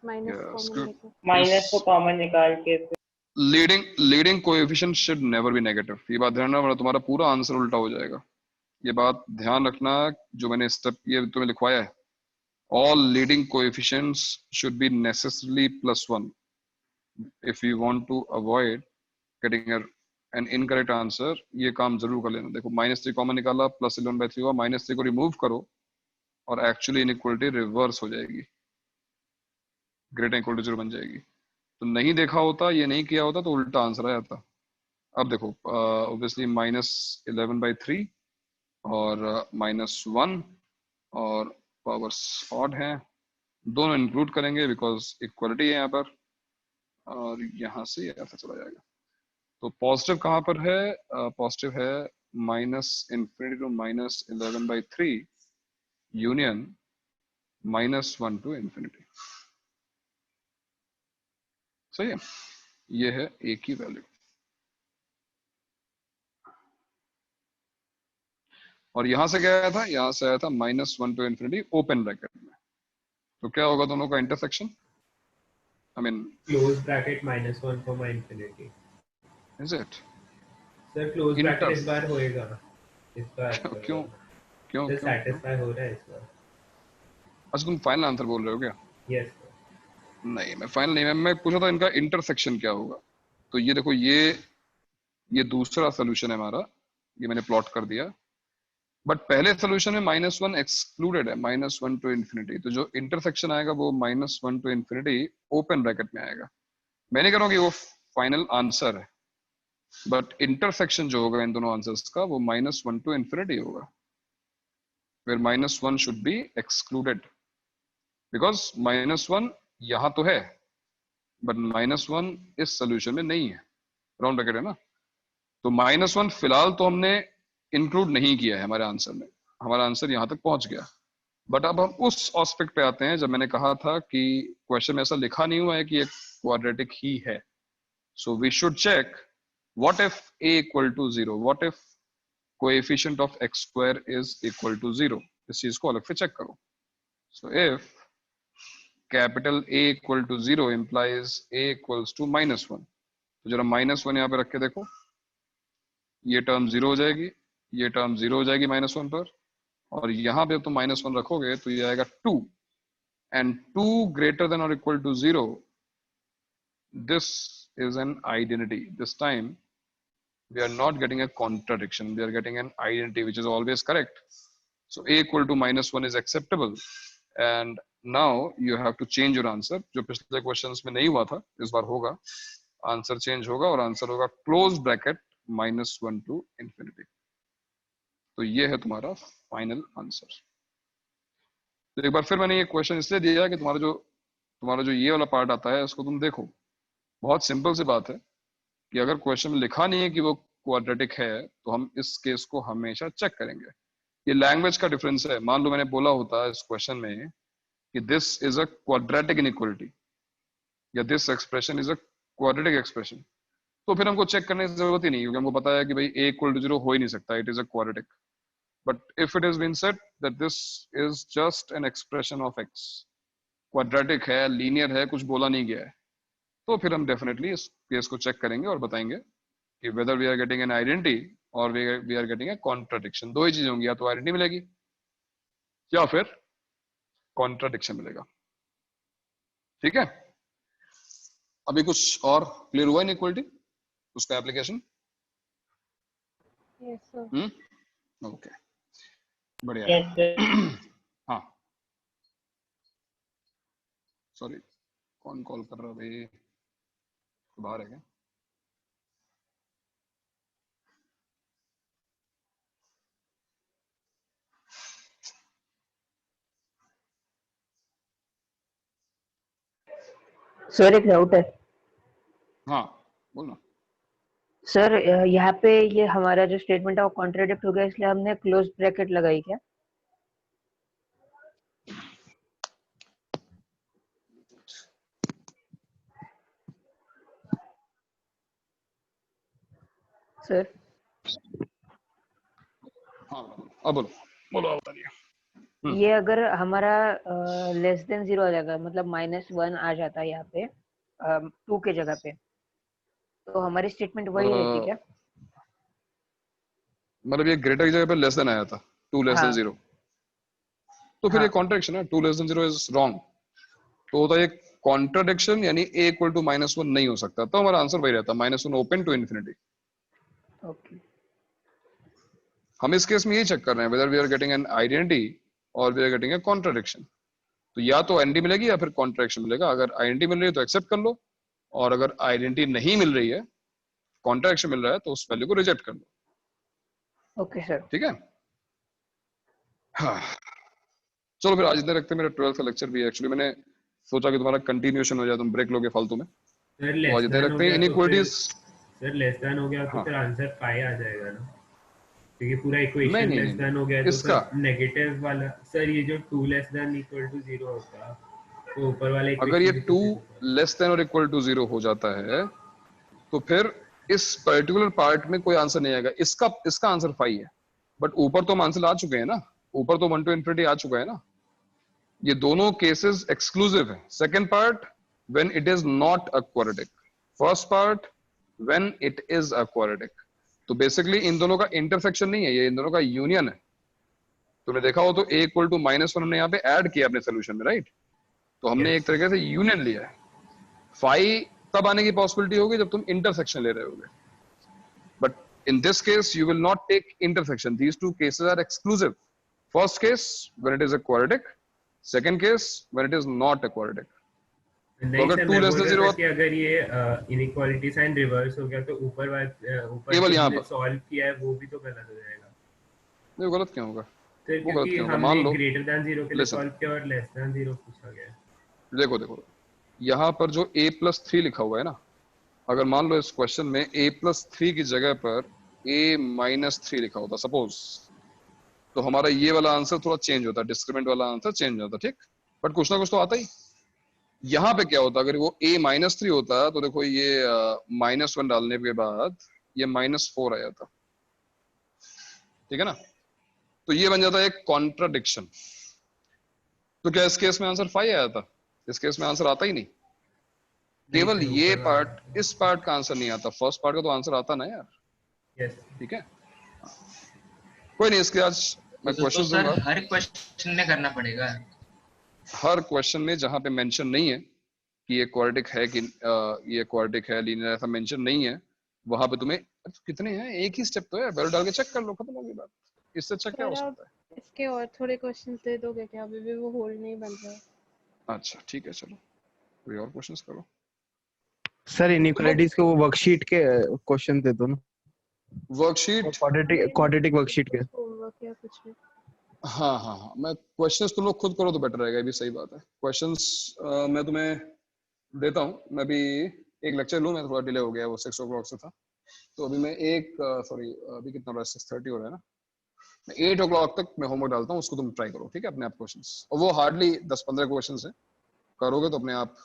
माइनस को कॉमन निकाल के leading coefficient should never be negative. ये बात ध्यान रखना, तुम्हारा पूरा आंसर उल्टा हो जाएगा, ये बात ध्यान रखना। जो मैंने स्टेप ये तुम्हें लिखवाया है, all leading coefficients should be necessarily +1 if you want to avoid getting an incorrect answer। ये काम जरूर कर लेना। देखो -3 कॉमन निकाला, +11/3 हुआ, -3 को रिमूव करो और एक्चुअली इनइक्वालिटी रिवर्स हो जाएगी, ग्रेटर इक्वल टू 0 बन जाएगी। तो नहीं देखा होता, ये नहीं किया होता तो उल्टा आंसर आ जाता। अब देखो ऑब्वियसली -11/3 और -1 और पावर्स ऑड हैं, दोनों इंक्लूड करेंगे बिकॉज इक्वलिटी है यहाँ पर, और यहाँ से ऐसा चला जाएगा। तो पॉजिटिव कहाँ पर है? पॉजिटिव है -∞ टू -11/3 यूनियन -1 टू इन्फिनिटी। सही है, ये है a की वैल्यू। और यहां से क्या आया था? यहां से आया था -1 टू इन्फिनिटी ओपन ब्रैकेट में। तो क्या होगा दोनों का intersection? I mean close bracket -1 comma infinity. Is it? Sir close bracket इस बार होएगा, इस बार क्यों सैटिस्फाई हो रहा है इस बार। अच्छा तुम फाइनल आंसर बोल रहे हो क्या? यस नहीं, मैं फाइनल नहीं, मैं पूछा था इनका इंटरसेक्शन क्या होगा। तो ये देखो, ये दूसरा सोल्यूशन है हमारा, ये मैंने प्लॉट कर दिया, बट पहले सोल्यूशन में -1 एक्सक्लूडेड है, -1 टू इन्फिनिटी। तो जो इंटरसेक्शन आएगा वो -1 टू इन्फिनिटी ओपन ब्रैकेट में आएगा। मैं नहीं कह रहा हूँ कि वो फाइनल आंसर है, बट इंटरसेक्शन जो होगा इन दोनों आंसर्स का वो -1 टू इन्फिनिटी होगा, फिर -1 शुड बी एक्सक्लूडेड बिकॉज -1 यहां तो है बट -1 इस सोल्यूशन में नहीं है, राउंड ब्रैकेट है ना। तो -1 फिलहाल तो हमने इंक्लूड नहीं किया है हमारे आंसर में, हमारा आंसर यहां तक पहुंच गया। बट अब हम उस एस्पेक्ट पे आते हैं जब मैंने कहा था कि क्वेश्चन में ऐसा लिखा नहीं हुआ है कि ये क्वाड्रेटिक ही है। So we should check what if a equal to 0, what if coefficient of x² is equal to 0। इस चीज को अलग से चेक करो। So if capital A equal to 0 implies A equals to -1। तो जरा -1 यहाँ पे रख के देखो, ये टर्म 0 हो जाएगी, ये टर्म 0 हो जाएगी -1 पर, और यहाँ पे तो -1 रखोगे तो ये आएगा 2, एंड 2 ग्रेटर देन और equal to 0, this is an identity. This time we are not getting a contradiction, we are getting an identity which is always correct. So A equal to -1 is acceptable, and now you have to change your answer। जो पिछले questions में नहीं हुआ था इस बार होगा। Answer change होगा और आंसर होगा क्लोज ब्रैकेट -1 टू इंफिनिटी। तो ये है तुम्हारा फाइनल आंसर। तो एक बार फिर मैंने ये क्वेश्चन इसलिए दिया कि तुम्हारा जो ये वाला पार्ट आता है उसको तुम देखो। बहुत सिंपल सी बात है कि अगर क्वेश्चन में लिखा नहीं है कि वो क्वाड्रेटिक है तो हम इस केस को हमेशा चेक करेंगे। ये लैंग्वेज का डिफरेंस है। मान लो मैंने बोला होता है इस क्वेश्चन में कि this is a quadratic inequality या this expression is a quadratic expression, तो फिर हमको चेक करने की जरूरत ही नहीं, क्योंकि हमको पता है कि भाई a = 0 हो ही नहीं सकता, it is a quadratic. But if it is been said that this is just an expression of x, quadratic है, लीनियर है, कुछ बोला नहीं गया है, तो फिर हम डेफिनेटली इस केस को चेक करेंगे और बताएंगे कि whether we are getting an identity और we are getting a contradiction. दो ही चीजें होंगी, या तो आइडेंटिटी मिलेगी या फिर कॉन्ट्राडिक्शन मिलेगा। ठीक है, अभी कुछ और क्लियर हुआ इनइक्वालिटी, उसका एप्लीकेशन? Yes sir. ओके, बढ़िया। हाँ, सॉरी, कौन कॉल कर रहा है भाई? बाहर है क्या? सर एक डाउट है। हाँ बोलना। सर यहाँ पे ये हमारा जो स्टेटमेंट है वो कॉन्ट्राडिक्ट हो गया, इसलिए हमने क्लोज ब्रैकेट लगाई क्या? सर हाँ अब बोलो बोलो, बताइए। ये अगर हमारा लेस देन 0 आ जाएगा, मतलब -1 आ जाता है यहाँ पे 2 के जगह पे, तो हमारी स्टेटमेंट वही रहती क्या? मतलब ये ग्रेटर की जगह पे लेस देन आया था, 2 लेस देन 0, तो फिर ये कॉन्ट्रडिक्शन है। 2 लेस देन 0 इज रॉन्ग, तो होता है कॉन्ट्रडिक्शन, यानी a = -1 नहीं हो सकता, तो हमारा आंसर वही रहता, -1 ओपन टू इंफिनिटी। ओके, हम इस केस में यही चेक कर रहे हैं whether we are getting an identity और we are getting a contradiction. तो या तो आइडेंटिटी मिलेगी या फिर कॉन्ट्रडिक्शन मिलेगा। अगर आइडेंटिटी मिल रही है तो एक्सेप्ट कर लो, और अगर आइडेंटिटी नहीं मिल रही है, कॉन्ट्रडिक्शन मिल रहा है, तो उस वैल्यू को रिजेक्ट कर लो। ओके सर, ठीक है। हाँ, चलो फिर आज इतना रखते हैं। मेरा 12th का लेक्चर भी है, एक्चुअली मैंने सोचा कि तुम्हारा कंटिन्यूएशन हो जाए, तुम ब्रेक लोगे फालतू में, तो आज इतना रखते हैं। इनइक्वालिटीज सर लेस देन हो गया तो फिर आंसर पाई आ जाएगा ना, क्योंकि पूरा इक्वेशन लेस देन हो गया तो सर नेगेटिव वाला। सर ये जो 2 लेस देन इक्वल टू 0 होता, तो ऊपर वाले अगर ये 2 लेस देन और इक्वल टू 0 हो जाता है तो फिर इस पर्टिकुलर पार्ट में कोई आंसर नहीं आएगा। इसका आंसर 5 है, बट ऊपर तो हम आंसर आ चुके हैं ना, ऊपर तो 1 टू इंफिनिटी आ चुका है ना। ये दोनों केसेस एक्सक्लूसिव है। Second part when it is not a quadratic, first part when it is a quadratic. तो बेसिकली इन दोनों का इंटरसेक्शन नहीं है, ये इन दोनों का यूनियन है। तुमने देखा हो तो a = -1 हमने यहाँ पे ऐड किया अपने सोल्यूशन में, राइट? तो हमने एक तरीके से यूनियन लिया है। फाई तब आने की पॉसिबिलिटी होगी जब तुम इंटरसेक्शन ले रहे होगे, but in this case you will not take intersection. These two cases are exclusive. First case when it is a quadratic, second case when it is not a quadratic. नहीं sir, मैं बोल रहा था कि अगर ये इनइक्वालिटी साइन रिवर्स हो गया तो ऊपर केवल यहाँ पर सॉल्व किया है वो भी तो गलत हो जाएगा। नहीं, गलत क्यों होगा? तो क्योंकि हमने ग्रेटर देन 0 के लिए सॉल्व किया और लेस देन 0 पूछा गया। देखो यहाँ पर जो a+3 लिखा हुआ है ना, अगर मान लो इस क्वेश्चन में a+3 की जगह पर a-3 लिखा होता सपोज, तो हमारा ये वाला आंसर थोड़ा चेंज होता, डिस्क्रिमिनेंट वाला आंसर चेंज होता, ठीक? बट कुछ ना कुछ तो आता ही। यहाँ पे क्या होता, अगर वो a-3 होता तो देखो ये -1 डालने के बाद ये -4 आ जाता, ठीक है ना? तो ये बन जाता है एक कॉन्ट्राडिक्शन। तो क्या इस केस में आंसर 5 आया था? इस केस में आंसर आता ही नहीं। केवल ये पार्ट, इस पार्ट का आंसर नहीं आता, फर्स्ट पार्ट का तो आंसर आता ना यार। यस, ठीक है, कोई नहीं। इसके आज मैं क्वेश्चन दूंगा। हर क्वेश्चन में करना पड़ेगा, हर क्वेश्चन में जहां पे मेंशन नहीं है कि ये क्वाड्रेटिक है कि ये क्वाड्रेटिक है लीनियर, ऐसा मेंशन नहीं है, वहां पे तुम्हें कितने हैं, एक ही स्टेप तो है, वैल्यू डाल के चेक कर लो, खत्म हो गई बात। इससे अच्छा क्या हो सकता है? इसके और थोड़े क्वेश्चंस दे दोगे क्या? अभी भी वो होल्ड नहीं बन रहा है। अच्छा ठीक है, चलो कोई और क्वेश्चंस करो। सर इनइक्वालिटीज के वो वर्कशीट के क्वेश्चन दे दो ना, वर्कशीट क्वाड्रेटिक वर्कशीट के। होमवर्क या कुछ भी। हाँ, मैं क्वेश्चंस तुम लोग खुद करो तो बेटर रहेगा, ये भी सही बात है। क्वेश्चंस मैं तुम्हें देता हूँ। मैं भी एक लेक्चर लूँ, मैं थोड़ा डिले हो गया, वो 6 o'clock से था, तो अभी मैं अभी कितना हो रहा है, 6:30 हो रहा है ना, मैं 8 o'clock तक मैं होमवर्क डालता हूँ, उसको तुम ट्राई करो, ठीक है, अपने आप क्वेश्चंस। और वो हार्डली 10-15 क्वेश्चंस है, करोगे तो अपने आप,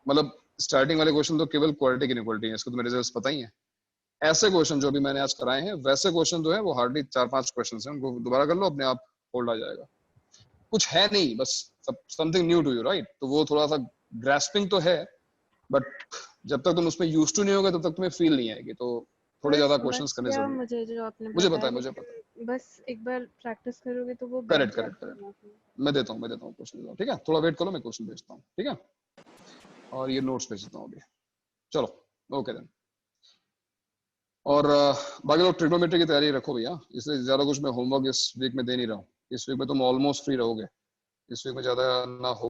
मतलब स्टार्टिंग वाले क्वेश्चन तो केवल क्वाड्रेटिक इनइक्वालिटी है, इसको तुम्हें रिजल्ट्स पता ही है। ऐसे क्वेश्चन जो अभी मैंने आज कराए हैं, वैसे क्वेश्चन जो है वो हार्डली 4-5 क्वेश्चन हैं, उनको दोबारा कर लो, अपने आप होल्ड आ जाएगा। कुछ है नहीं, बस something new to you, right? तो वो थोड़ा सा ग्रास्पिंग तो है, बट जब तक तुम उसमें यूज्ड टू नहीं होगे तब तक तुम्हें फील नहीं आएगी, तो थोड़े ज्यादा क्वेश्चंस करने जरूरी है। मुझे जो आपने मुझे पता बताया, है, मुझे पता है। बस एक बार प्रैक्टिस करोगे तो वो करेक्ट। मैं देता हूँ क्वेश्चन, ठीक है, थोड़ा वेट करो, मैं क्वेश्चन भेजता हूँ, ठीक है, और ये नोट्स भेजता हूँ अभी। चलो, ओके देन। और बाकी लोग ट्रिग्नोमेट्री की तैयारी रखो भैया, इससे ज्यादा कुछ मैं होमवर्क इस वीक में दे नहीं रहा हूँ। इस वीक में तुम ऑलमोस्ट फ्री रहोगे, इस वीक में ज्यादा ना हो